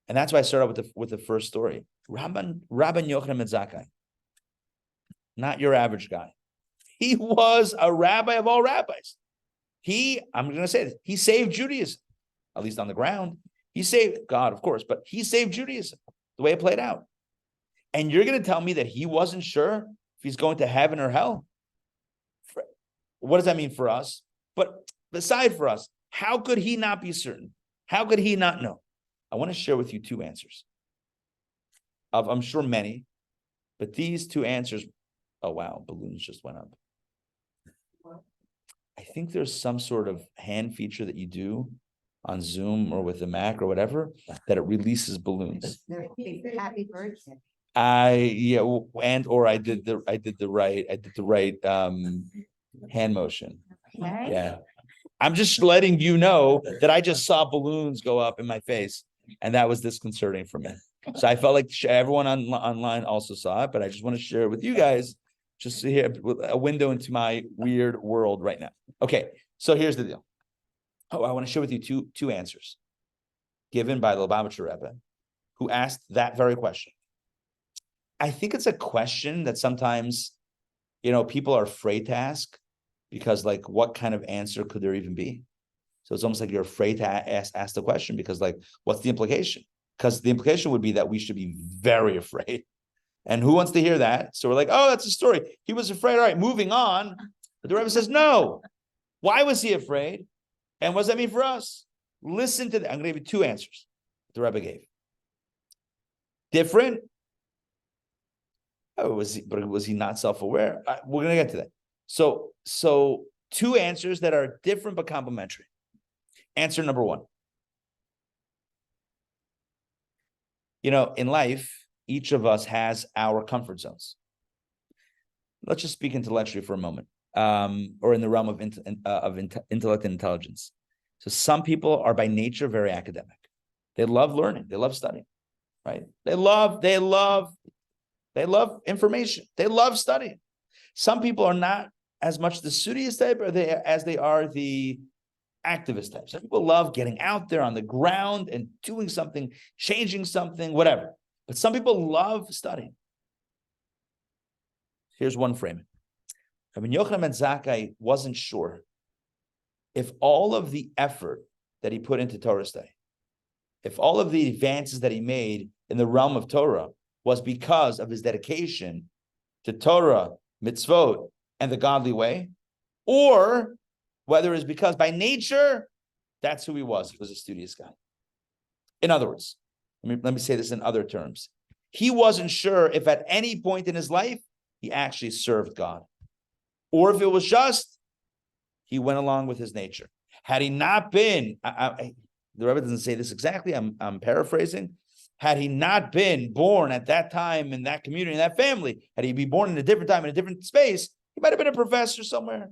And that's why I started with the first story. Rabban Yochanan ben Zakkai, not your average guy. He was a rabbi of all rabbis. I'm going to say this, he saved Judaism, at least on the ground. He saved God, of course, but he saved Judaism, the way it played out. And you're going to tell me that he wasn't sure if he's going to heaven or hell? What does that mean for us? But beside for us, how could he not be certain? How could he not know? I want to share with you two answers. I'm sure many, but these two answers, oh wow, balloons just went up. I think there's some sort of hand feature that you do on Zoom or with the Mac or whatever that it releases balloons. Happy birthday. I did the right hand motion. Okay. Yeah. I'm just letting you know that I just saw balloons go up in my face, and that was disconcerting for me. So I felt like everyone online also saw it, but I just want to share it with you guys, just to hear a window into my weird world right now. Okay, so here's the deal. Oh, I want to share with you two answers given by the Lubavitcher Rebbe, who asked that very question. I think it's a question that sometimes, people are afraid to ask, because like, what kind of answer could there even be? So it's almost like you're afraid to ask the question, because like, what's the implication? Because the implication would be that we should be very afraid. And who wants to hear that? So we're like, oh, that's a story. He was afraid. All right, moving on. But the Rebbe says, no. Why was he afraid? And what does that mean for us? Listen to that. I'm going to give you two answers the Rebbe gave. Different. Oh, was he not self-aware? We're going to get to that. So two answers that are different but complementary. Answer number one. In life, each of us has our comfort zones. Let's just speak intellectually for a moment, or in the realm of intellect and intelligence. So some people are by nature very academic. They love learning. They love studying, right? They love information. They love studying. Some people are not as much the studious type as they are the activist types. Some people love getting out there on the ground and doing something, changing something, whatever. But some people love studying. Here's one framing. Rabbi Yochanan ben Zakkai wasn't sure if all of the effort that he put into Torah study, if all of the advances that he made in the realm of Torah was because of his dedication to Torah, mitzvot, and the godly way, or whether it's because by nature, that's who he was. He was a studious guy. In other words, let me say this in other terms. He wasn't sure if at any point in his life, he actually served God. Or if it was just, he went along with his nature. Had he not been, the Rebbe doesn't say this exactly, I'm paraphrasing. Had he not been born at that time in that community, in that family, had he been born in a different time, in a different space, he might have been a professor somewhere.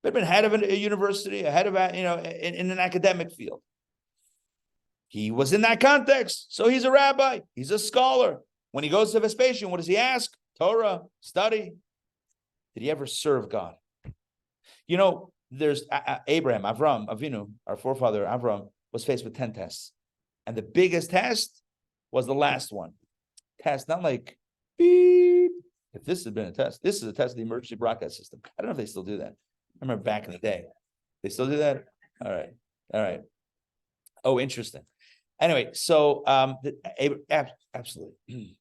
Might have been head of a university, head of in an academic field. He was in that context, so he's a rabbi, he's a scholar. When he goes to Vespasian, what does he ask? Torah, study. Did he ever serve God? You know, there's Abraham, Avram, Avinu, our forefather Avram, was faced with 10 tests. And the biggest test was the last one. Test, not like, beep. If this had been a test, this is a test of the emergency broadcast system. I don't know if they still do that. I remember back in the day. They still do that? All right. Oh, interesting. Anyway, so absolutely.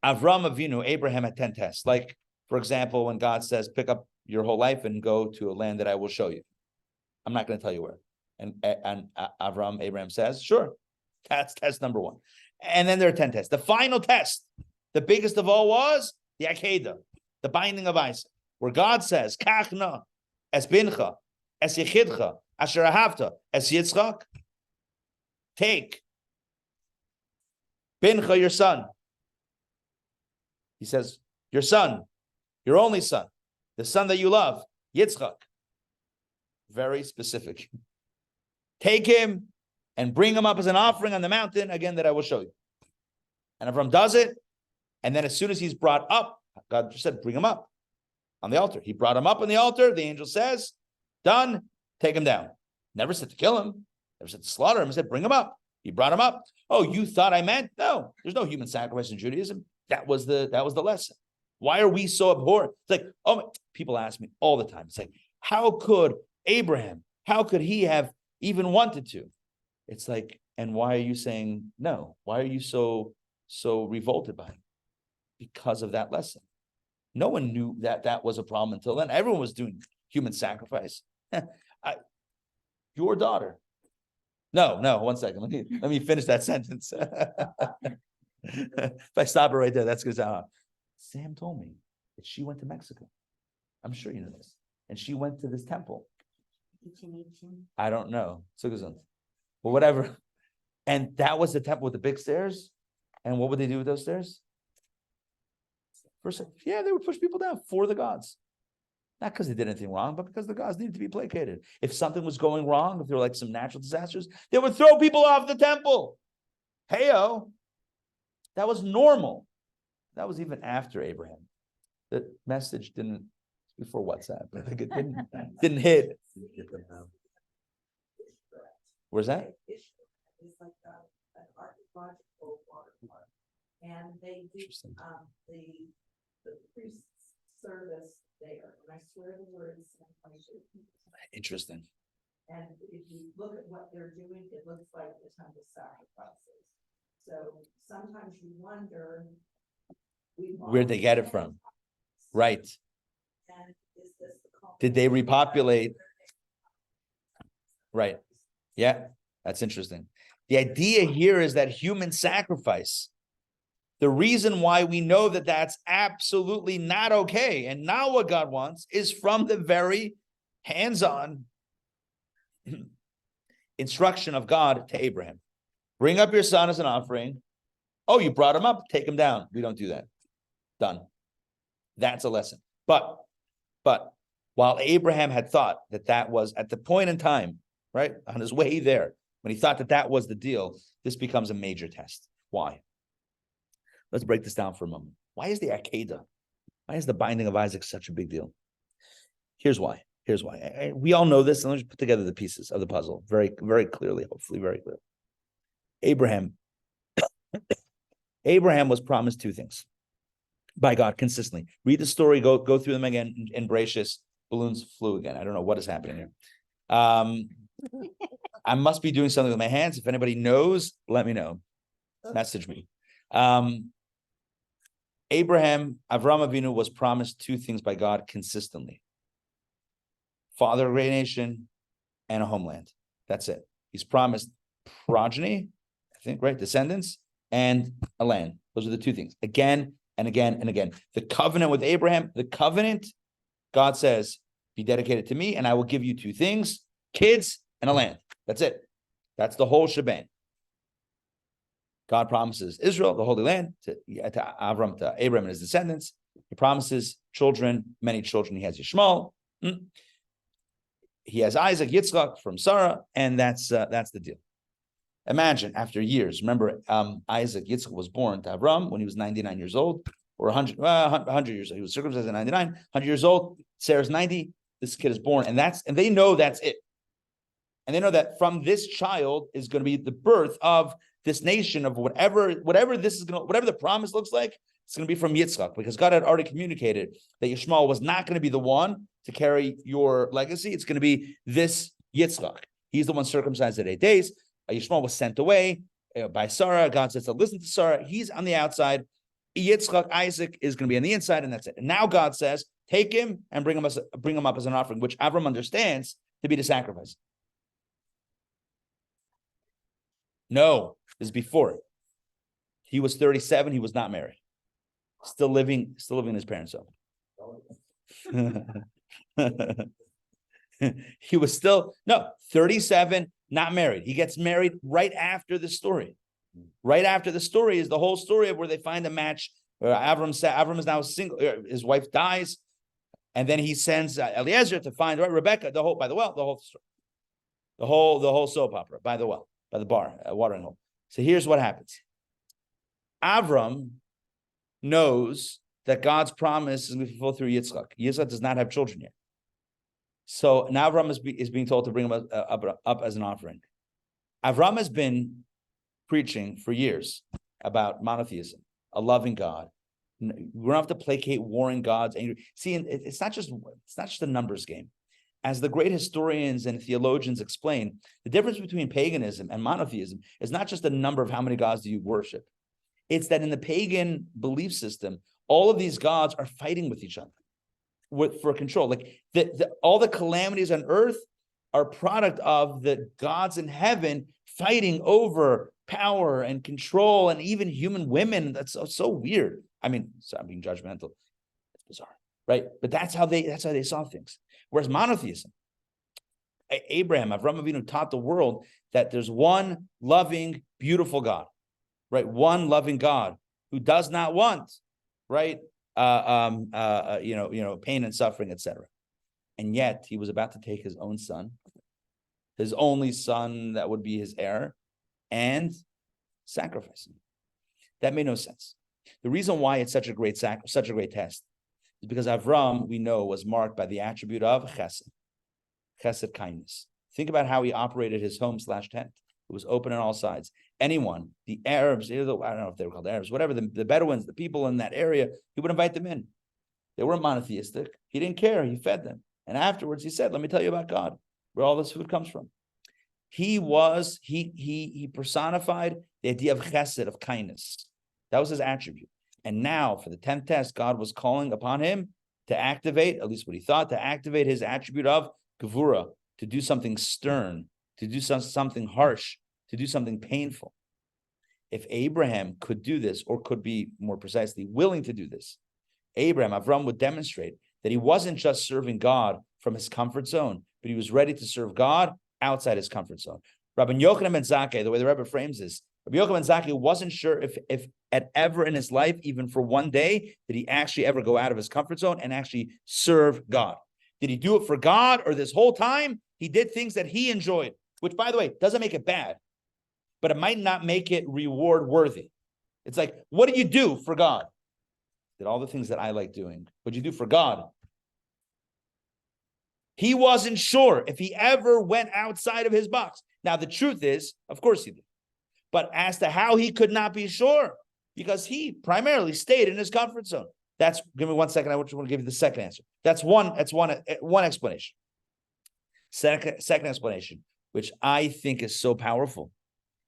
Avram Avinu, Abraham had 10 tests. Like, for example, when God says, pick up your whole life and go to a land that I will show you. I'm not going to tell you where. And Abraham says, sure. That's test number one. And then there are 10 tests. The final test, the biggest of all, was the Akedah, the binding of Isaac, where God says, Kachna, es bincha, es yechidcha, asher ahavta, es Yitzchak. Take bincha, your son. He says, your son, your only son, the son that you love, Yitzchak. Very specific. Take him and bring him up as an offering on the mountain, again, that I will show you. And Avram does it. And then as soon as he's brought up, God just said, bring him up on the altar. He brought him up on the altar. The angel says, done, take him down. Never said to kill him. Never said to slaughter him. He said, bring him up. He brought him up. Oh, you thought I meant? No, there's no human sacrifice in Judaism. That was the lesson. Why are we so abhorrent? It's like, oh, people ask me all the time. It's like, how could Abraham, how could he have even wanted to? It's like, and why are you saying no? Why are you so revolted by it? Because of that lesson. No one knew that was a problem until then. Everyone was doing human sacrifice. Your daughter. No, 1 second. Let me finish that sentence. If I stop it right there, that's because Sam told me that she went to Mexico. I'm sure you know this. And she went to this temple. I don't know. But whatever. And that was the temple with the big stairs. And what would they do with those stairs? First, yeah, they would push people down for the gods. Not because they did anything wrong, but because the gods needed to be placated. If something was going wrong, if there were like some natural disasters, they would throw people off the temple. Hey-o. That was normal. That was even after Abraham. The message didn't, before WhatsApp, I think it didn't hit. Where's that? It's like an archaeological watermark. And they do the priest service there. And I swear the word is Interesting. and if you look at what they're doing, it looks like the time of sacrifices. So sometimes you wonder Where'd they get it from? Right. And is this the Did they repopulate? Right. Yeah, that's interesting. The idea here is that human sacrifice, the reason why we know that that's absolutely not okay and not what God wants, is from the very hands-on instruction of God to Abraham. Bring up your son as an offering. Oh, you brought him up, take him down. We don't do that. Done. That's a lesson. But while Abraham had thought that was at the point in time, right, on his way there, when he thought that was the deal, this becomes a major test. Why? Let's break this down for a moment. Why is the Akedah, why is the binding of Isaac such a big deal? Here's why. Here's why. We all know this, and let's put together the pieces of the puzzle very, very clearly, hopefully very clearly. Abraham was promised two things by God consistently. Read the story, go through them again, and Bereshis, balloons flew again. I don't know what is happening here. I must be doing something with my hands. If anybody knows, let me know. Message me. Avram Avinu was promised two things by God consistently: father of a great nation and a homeland. That's it. He's promised progeny, I think, right? Descendants and a land. Those are the two things. Again and again and again. The covenant with Abraham, God says, be dedicated to me and I will give you two things: kids and a land. That's it. That's the whole shebang. God promises Israel, the Holy Land, to Abraham and his descendants. He promises children, many children. He has Yishmael. He has Isaac, Yitzchak from Sarah, and that's the deal. Imagine after years. Remember, Isaac, Yitzchak was born to Abraham when he was 99 years old, or 100 years old. He was circumcised at 99, 100 years old. Sarah's 90. This kid is born, and they know that's it. And they know that from this child is going to be the birth of this nation, of whatever the promise looks like. It's going to be from Yitzchak, because God had already communicated that Yishmael was not going to be the one to carry your legacy. It's going to be this Yitzchak. He's the one circumcised at 8 days. Yishmael was sent away by Sarah. God says to listen to Sarah. He's on the outside. Yitzchak, Isaac, is going to be on the inside, and that's it. And now God says, take him and bring him up as an offering, which Avram understands to be the sacrifice. No, this is before it. He was 37. He was not married. Still living in his parents' home. He was 37, not married. He gets married right after the story. Right after the story is the whole story of where they find a match. Avram is now single. His wife dies, and then he sends Eliezer to find Rebecca. The whole story, the whole soap opera by the well, by the bar, watering hole. So here's what happens. Avram knows that God's promise is going to be fulfilled through Yitzchak. Yitzchak does not have children yet. So now Avram is being told to bring him up as an offering. Avram has been preaching for years about monotheism, a loving God. We don't have to placate warring gods. See, it's not just a numbers game. As the great historians and theologians explain, the difference between paganism and monotheism is not just the number of how many gods do you worship. It's that in the pagan belief system, all of these gods are fighting with each other for control. Like all the calamities on earth are a product of the gods in heaven fighting over power and control, and even human women. That's so weird. I mean, I'm being judgmental. It's bizarre, right? But that's how they saw things. Whereas monotheism, Avram Avinu taught the world that there's one loving, beautiful God, right? One loving God who does not want, right? Pain and suffering, etc. And yet he was about to take his own son, his only son that would be his heir, and sacrifice him. That made no sense. The reason why it's such a great test is because Avram, we know, was marked by the attribute of chesed, kindness. Think about how he operated his home/tent. It was open on all sides. Anyone, the Arabs, I don't know if they were called Arabs, whatever, the Bedouins, the people in that area, he would invite them in. They weren't monotheistic. He didn't care. He fed them. And afterwards he said, let me tell you about God, where all this food comes from. He personified the idea of chesed, of kindness. That was his attribute. And now for the 10th test, God was calling upon him to activate, at least what he thought, to activate his attribute of gevura, to do something stern, to do something harsh, to do something painful. If Abraham could do this, or could be more precisely willing to do this, Avram would demonstrate that he wasn't just serving God from his comfort zone, but he was ready to serve God outside his comfort zone. Rabbi Yochanan ben Zakkai, the way the Rebbe frames this, Rabbi Yochanan ben Zakkai wasn't sure if at ever in his life, even for one day, did he actually ever go out of his comfort zone and actually serve God. Did he do it for God, or this whole time he did things that he enjoyed, which, by the way, doesn't make it bad, but it might not make it reward worthy. It's like, what did you do for God? Did all the things that I like doing. What'd you do for God? He wasn't sure if he ever went outside of his box. Now, the truth is, of course he did. But as to how he could not be sure, because he primarily stayed in his comfort zone. Give me 1 second. I want to give you the second answer. That's one explanation. Second explanation, which I think is so powerful,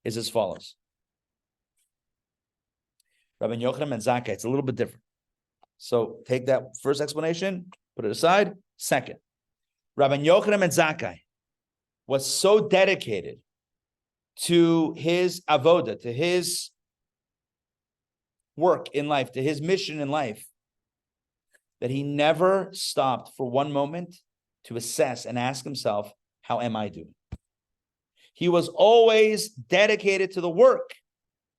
is as follows. Rabbi Yochanan and Zakkai, it's a little bit different. So take that first explanation, put it aside. Second, Rabbi Yochanan and Zakkai was so dedicated to his avoda, to his work in life, to his mission in life, that he never stopped for one moment to assess and ask himself, how am I doing? He was always dedicated to the work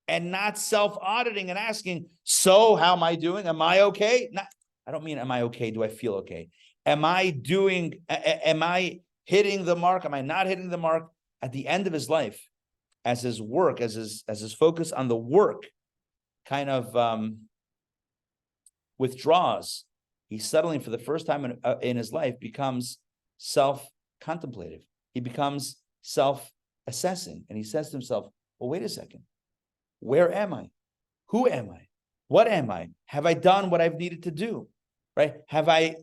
and not self-auditing and asking, so how am I doing? Am I okay? I don't mean, am I okay? Do I feel okay? Am I hitting the mark? Am I not hitting the mark? At the end of his life, as his work, as his focus on the work kind of withdraws, he suddenly, for the first time in his life, becomes self-contemplative. He becomes self-assessing. And he says to himself, well, wait a second. Where am I? Who am I? What am I? Have I done what I've needed to do? Right? Have I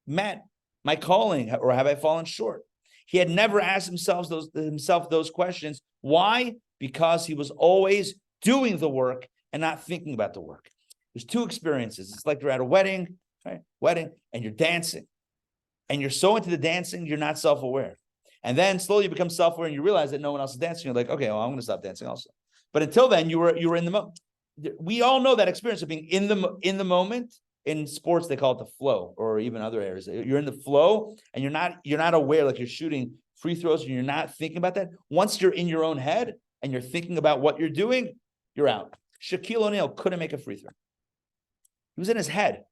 met my calling, or have I fallen short? He had never asked himself those questions. Why? Because he was always doing the work and not thinking about the work. There's two experiences. It's like you're at a wedding, right? Wedding, and you're dancing. And you're so into the dancing, you're not self-aware. And then slowly you become self-aware and you realize that no one else is dancing. You're like, okay, well, I'm going to stop dancing also. But until then, you were in the moment. We all know that experience of being in the moment. In sports, they call it the flow, or even other areas. You're in the flow, and you're not aware, like you're shooting free throws, and you're not thinking about that. Once you're in your own head and you're thinking about what you're doing, you're out. Shaquille O'Neal couldn't make a free throw. He was in his head.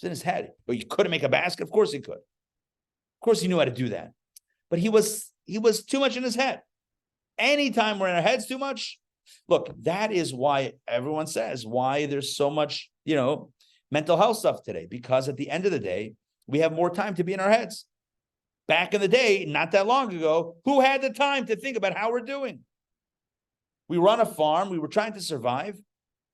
But he couldn't make a basket. Of course he could. Of course he knew how to do that. But he was too much in his head. Anytime we're in our heads too much, look, that is why everyone says why there's so much, mental health stuff today, because at the end of the day, we have more time to be in our heads. Back in the day, not that long ago, who had the time to think about how we're doing? We run a farm. We were trying to survive.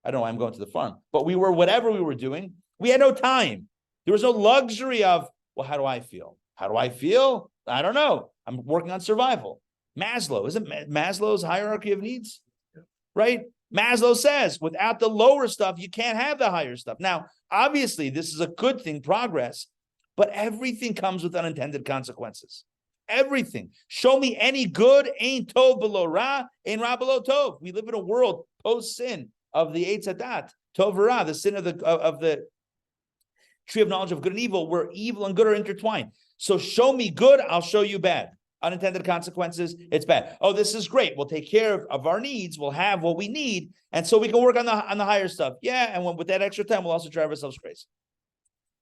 I don't know why I'm going to the farm, but whatever we were doing, we had no time. There was no luxury of, well, how do I feel? How do I feel? I don't know. I'm working on survival. Maslow, isn't Maslow's hierarchy of needs? Right? Maslow says, without the lower stuff, you can't have the higher stuff. Now, obviously, this is a good thing, progress, but everything comes with unintended consequences. Everything. Show me any good, ain't tov below ra, ain't ra below tov. We live in a world post-sin of the Eitz Hadat, tov ra, the sin of the tree of knowledge of good and evil, where evil and good are intertwined. So show me good, I'll show you bad. Unintended consequences, it's bad. Oh, this is great. We'll take care of our needs. We'll have what we need. And so we can work on the higher stuff. Yeah, and with that extra time, we'll also drive ourselves crazy.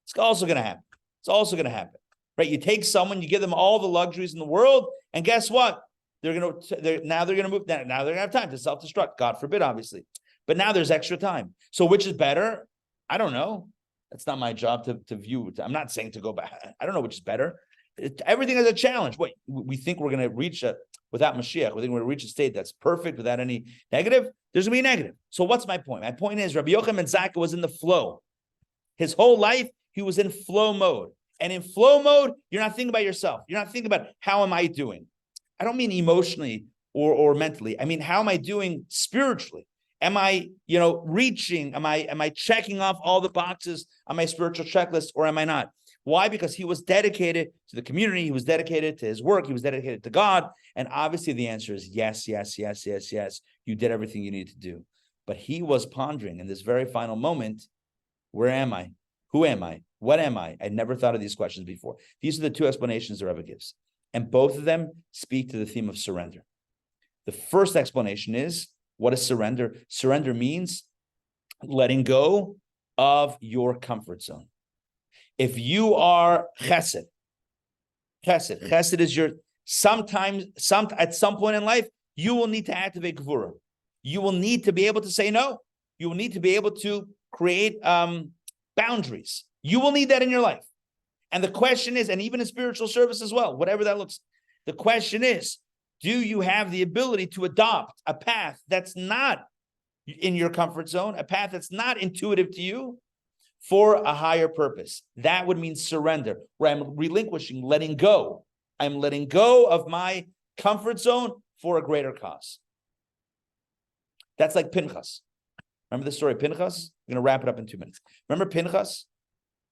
It's also going to happen. Right? You take someone, you give them all the luxuries in the world, and guess what? They're going to move. Now they're going to have time to self-destruct. God forbid, obviously. But now there's extra time. So which is better? I don't know. That's not my job to view. I'm not saying to go back. I don't know which is better. Everything is a challenge. What we think we're going to reach without Mashiach, we think we're going to reach a state that's perfect without any negative. There's going to be negative. So what's my point? My point is Rabbi Yochanan ben Zakkai was in the flow. His whole life, he was in flow mode. And in flow mode, you're not thinking about yourself. You're not thinking about how am I doing? I don't mean emotionally or mentally. I mean, how am I doing spiritually? Am I, reaching? Am I checking off all the boxes on my spiritual checklist, or am I not? Why? Because he was dedicated to the community. He was dedicated to his work. He was dedicated to God. And obviously the answer is yes, yes, yes, yes, yes. You did everything you needed to do. But he was pondering in this very final moment, where am I? Who am I? What am I? I never thought of these questions before. These are the two explanations the Rebbe gives. And both of them speak to the theme of surrender. The first explanation is, what is surrender? Surrender means letting go of your comfort zone. If you are chesed is at some point in life, you will need to activate gvura. You will need to be able to say no. You will need to be able to create boundaries. You will need that in your life. And the question is, and even in spiritual service as well, whatever that looks, the question is, do you have the ability to adopt a path that's not in your comfort zone, a path that's not intuitive to you for a higher purpose? That would mean surrender, where I'm relinquishing, letting go. I'm letting go of my comfort zone for a greater cause. That's like Pinchas. Remember the story of Pinchas? I'm going to wrap it up in 2 minutes. Remember Pinchas?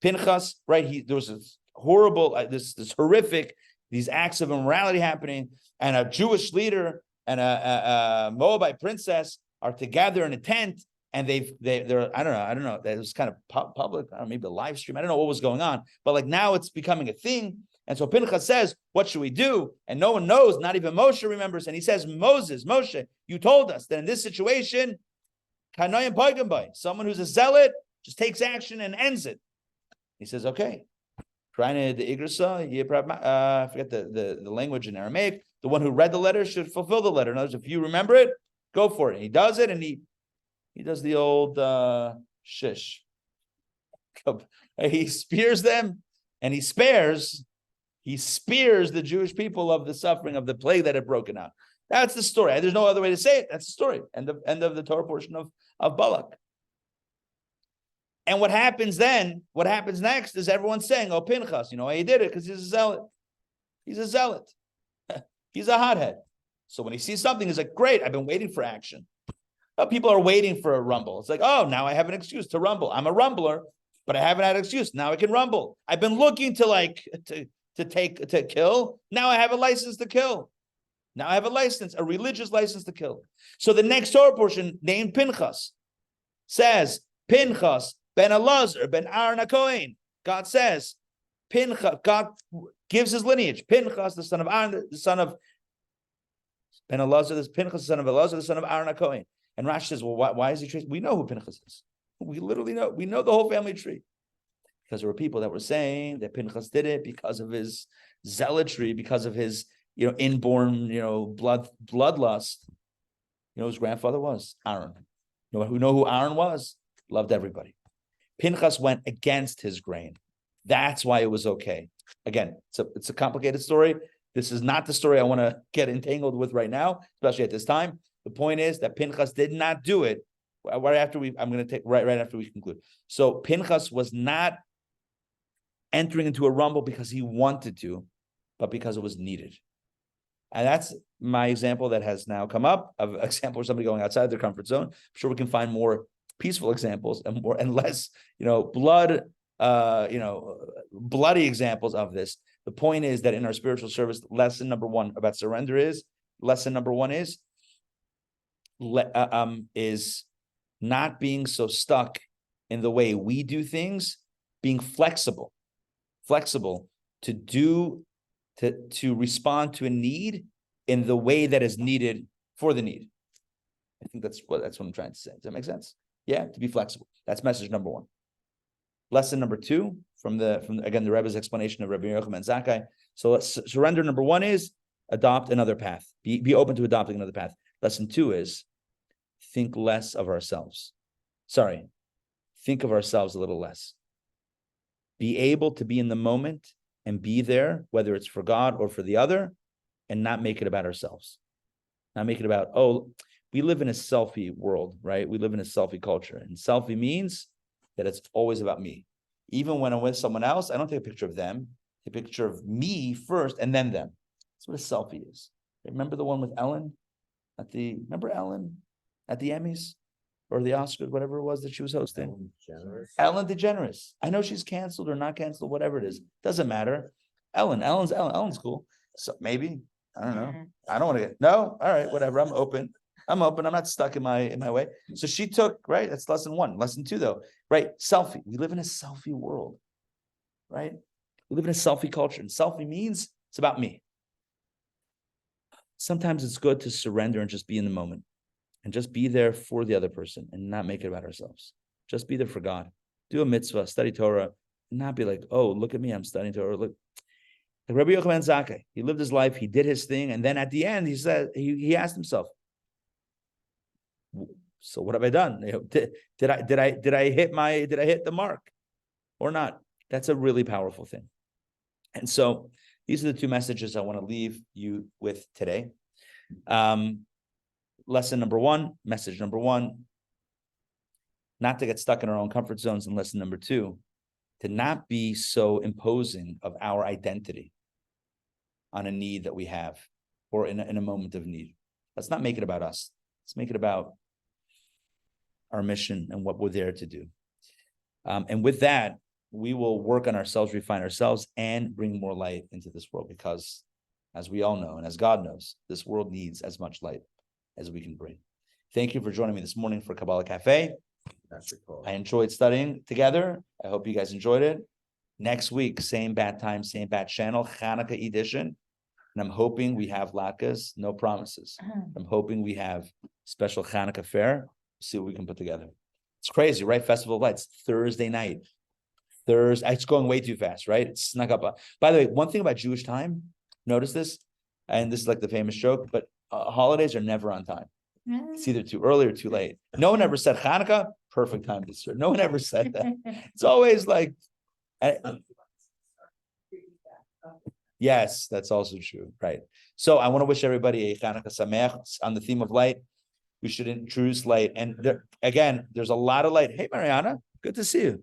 Pinchas, right? There was this horrible, this horrific, these acts of immorality happening, and a Jewish leader and a Moabite princess are together in a tent, and they're I don't know. It was kind of public, I don't know, maybe a live stream. I don't know what was going on, but like now it's becoming a thing. And so Pinchas says, "What should we do?" And no one knows, not even Moshe remembers. And he says, Moshe, you told us that in this situation, someone who's a zealot just takes action and ends it. He says, okay. I forget the language in Aramaic. The one who read the letter should fulfill the letter. In other words, if you remember it, go for it. And he does it, and he does the old shish. He spears them, and he spears the Jewish people of the suffering of the plague that had broken out. That's the story. There's no other way to say it. That's the story. End of the Torah portion of Balak. And what happens next is everyone's saying, oh, Pinchas, he did it because he's a zealot. He's a zealot. He's a hothead. So when he sees something, he's like, great, I've been waiting for action. People are waiting for a rumble. It's like, oh, now I have an excuse to rumble. I'm a rumbler, but I haven't had an excuse. Now I can rumble. I've been looking to kill. Now I have a license to kill. Now I have a religious license to kill. So the next Torah portion, named Pinchas, says, Pinchas ben Elazar ben Aaron HaKohen. God says, Pinchas, God gives his lineage. Pinchas, the son of Aaron, the son of Ben Elazar, this Pinchas, the son of Elazar, the son of Aaron HaKohen. And Rashi says, well, why is he traced? We know who Pinchas is. We literally know. We know the whole family tree. Because there were people that were saying that Pinchas did it because of his zealotry, because of his, inborn, bloodlust. His grandfather was Aaron. Who know who Aaron was? Loved everybody. Pinchas went against his grain. That's why it was okay. Again, it's a complicated story. This is not the story I want to get entangled with right now, especially at this time. The point is that Pinchas did not do it right after we conclude. So Pinchas was not entering into a rumble because he wanted to, but because it was needed. And that's my example that has now come up of an example of somebody going outside their comfort zone. I'm sure we can find more peaceful examples and less, bloody examples of this. The point is that in our spiritual service, lesson number one about surrender is not being so stuck in the way we do things, being flexible to respond to a need in the way that is needed for the need. I think that's what I'm trying to say. Does that make sense? Yeah, to be flexible. That's message number one. Lesson number two from the Rebbe's explanation of Rabbi Yochanan Zakkai. So surrender number one is adopt another path. Be open to adopting another path. Lesson two is think less of ourselves. Think of ourselves a little less. Be able to be in the moment and be there, whether it's for God or for the other, and not make it about ourselves. Not make it about, we live in a selfie world, right? We live in a selfie culture. And selfie means that it's always about me. Even when I'm with someone else, I don't take a picture of them. I take a picture of me first and then them. That's what a selfie is. Remember the one with Ellen? Remember Ellen at the Emmys? Or the Oscars, whatever it was that she was hosting. Ellen DeGeneres. I know she's canceled or not canceled, whatever it is. Doesn't matter. Ellen's cool. So maybe. I don't know. I don't want to get no. All right, whatever. I'm open. I'm not stuck in my way. So she took, right? That's lesson one. Lesson two, though, right? Selfie. We live in a selfie world, right? We live in a selfie culture. And selfie means it's about me. Sometimes it's good to surrender and just be in the moment. And just be there for the other person and not make it about ourselves. Just be there for God. Do a mitzvah, study Torah, and not be like, oh, look at me, I'm studying Torah. Look, like Rabbi Yochanan Zakkai, he lived his life, he did his thing, and then at the end, he said, he asked himself, so what have I done? Did I hit the mark or not? That's a really powerful thing. And so these are the two messages I want to leave you with today. Lesson number one, message number one, not to get stuck in our own comfort zones. And lesson number two, to not be so imposing of our identity on a need that we have or in a moment of need. Let's not make it about us. Let's make it about our mission and what we're there to do. And with that, we will work on ourselves, refine ourselves, and bring more light into this world because, as we all know, and as God knows, this world needs as much light as we can bring. Thank you for joining me this morning for Kabbalah Café. I enjoyed studying together. I hope you guys enjoyed it. Next week, same bat time, same bat channel, Hanukkah edition. And I'm hoping we have latkes, no promises. I'm hoping we have special Hanukkah fair. See what we can put together. It's crazy, right? Festival of Lights, Thursday night. It's going way too fast, right? It snuck up. By the way, one thing about Jewish time, notice this, and this is like the famous joke, but holidays are never on time. It's either too early or too late. No one ever said Hanukkah, perfect time to start. No one ever said that. It's always like, yes, that's also true, right? So I want to wish everybody a Hanukkah Sameach on the theme of light. We should introduce light. And there's a lot of light. Hey, Mariana, good to see you.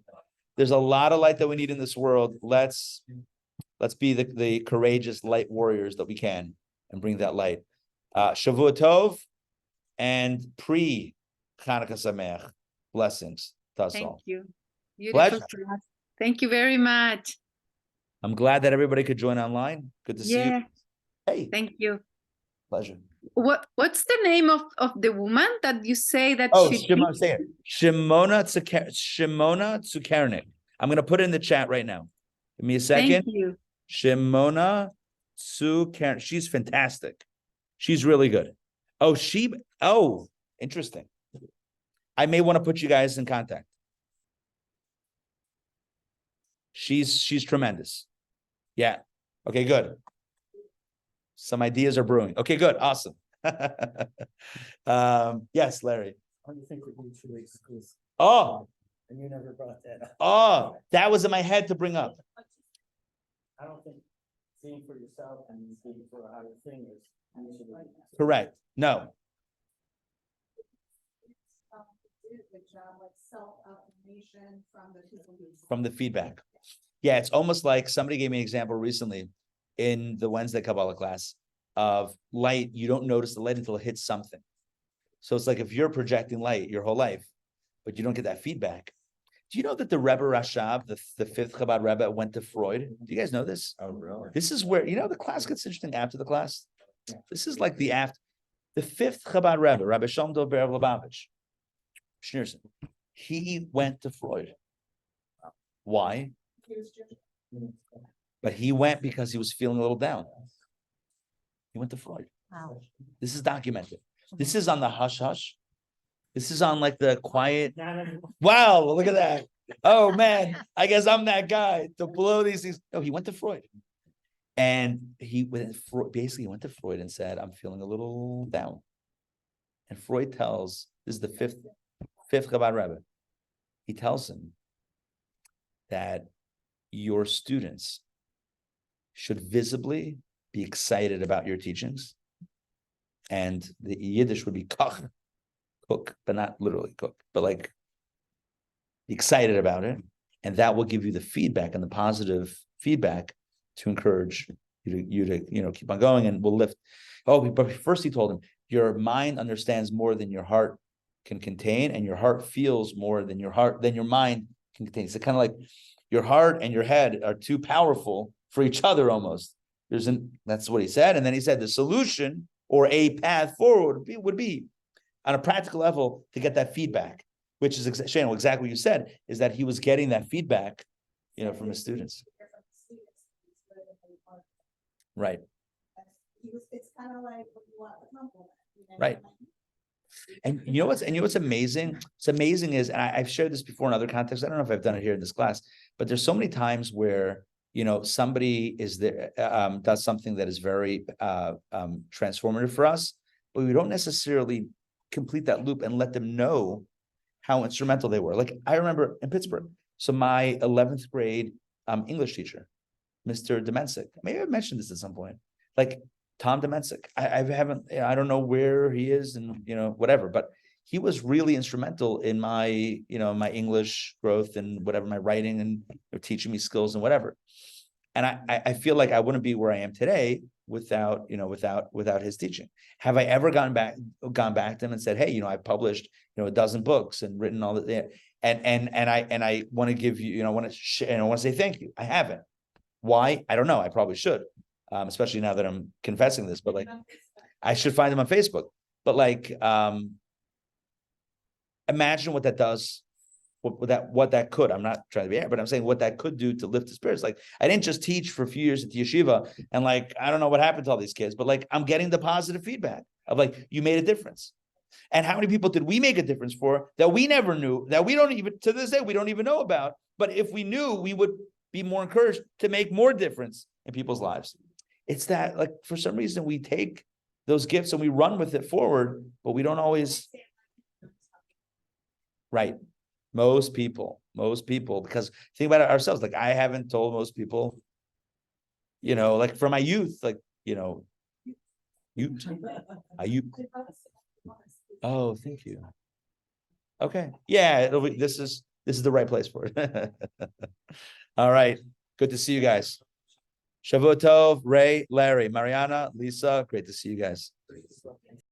There's a lot of light that we need in this world. Let's be the courageous light warriors that we can and bring that light. Shavua Tov and pre-Hanukkah Sameach blessings to us all. Thank you. Beautiful class. Thank you very much. I'm glad that everybody could join online. Good to see you. Hey. Thank you. Pleasure. What's the name of the woman that you say that Shimona Tsukernik. I'm going to put it in the chat right now. Give me a second. Thank you. Shimona Tsukernik. She's fantastic. She's really good. Oh, interesting. I may want to put you guys in contact. She's tremendous. Yeah. Okay, good. Some ideas are brewing. Okay, good. Awesome. Yes, Larry. What do you think we should exclude? Oh, And you never brought that up. oh, that was in my head to bring up. I don't think seeing for yourself and seeing for a higher thing is usually. Correct. No. From the feedback. Yeah, it's almost like somebody gave me an example recently in the Wednesday Kabbalah class of light. You don't notice the light until it hits something. So it's like if you're projecting light your whole life, but you don't get that feedback. Do you know that the Rebbe Rashab, the fifth Chabad Rebbe, went to Freud? Do you guys know this? Oh, really? This is where, the class gets interesting after the class. This is like the fifth Chabad Rebbe, Rabbi Shalom Dov Ber Lubavitch, Schneerson. He went to Freud. Why? But he went because he was feeling a little down. He went to Freud. Wow. This is documented. This is on the hush hush. This is on like the quiet. Wow, look at that. Oh man, I guess I'm that guy to blow these things. No, he went to Freud. And he basically went to Freud and said, I'm feeling a little down. And Freud tells, this is the fifth Chabad Rebbe. He tells him that your students should visibly be excited about your teachings. And the Yiddish would be koch, cook, but not literally cook, but like be excited about it. And that will give you the feedback and the positive feedback to encourage you to keep on going, and we'll lift. Oh, but first he told him, your mind understands more than your heart can contain, and your heart feels more than your mind can contain. So kind of like your heart and your head are too powerful for each other almost. That's what he said. And then he said the solution or a path forward would be on a practical level to get that feedback, which is exactly what you said, is that he was getting that feedback, from his students. Right. It's kind of like what you want a compliment. Right. And you know what's amazing? It's amazing is, and I've shared this before in other contexts. I don't know if I've done it here in this class, but there's so many times where somebody is there, does something that is very transformative for us, but we don't necessarily complete that loop and let them know how instrumental they were. Like I remember in Pittsburgh, so my 11th grade English teacher Mr. Demensic. Maybe I mentioned this at some point. Like Tom Demensic. I haven't, I don't know where he is and, whatever, but he was really instrumental in my, my English growth and whatever, my writing and teaching me skills and whatever. And I feel like I wouldn't be where I am today without his teaching. Have I ever gone back to him and said, hey, I published, a dozen books and written all that, and I want to give you, I want to say thank you. I haven't. Why? I don't know. I probably should, especially now that I'm confessing this, but like, I should find him on Facebook. But like, imagine what that does, what that could. I'm not trying to be, but I'm saying what that could do to lift the spirits. Like, I didn't just teach for a few years at the yeshiva, and like, I don't know what happened to all these kids, but like, I'm getting the positive feedback of like, you made a difference. And how many people did we make a difference for that we never knew, that we don't even, to this day, we don't even know about. But if we knew, we would be more encouraged to make more difference in people's lives. It's that, like, for some reason, we take those gifts and we run with it forward, but we don't always. Right. Most people, because think about it ourselves. Like, I haven't told most people, like for my youth, like, you. Oh, thank you. Okay. Yeah, this is the right place for it. All right. Good to see you guys. Shavua Tov, Ray, Larry, Mariana, Lisa, great to see you guys.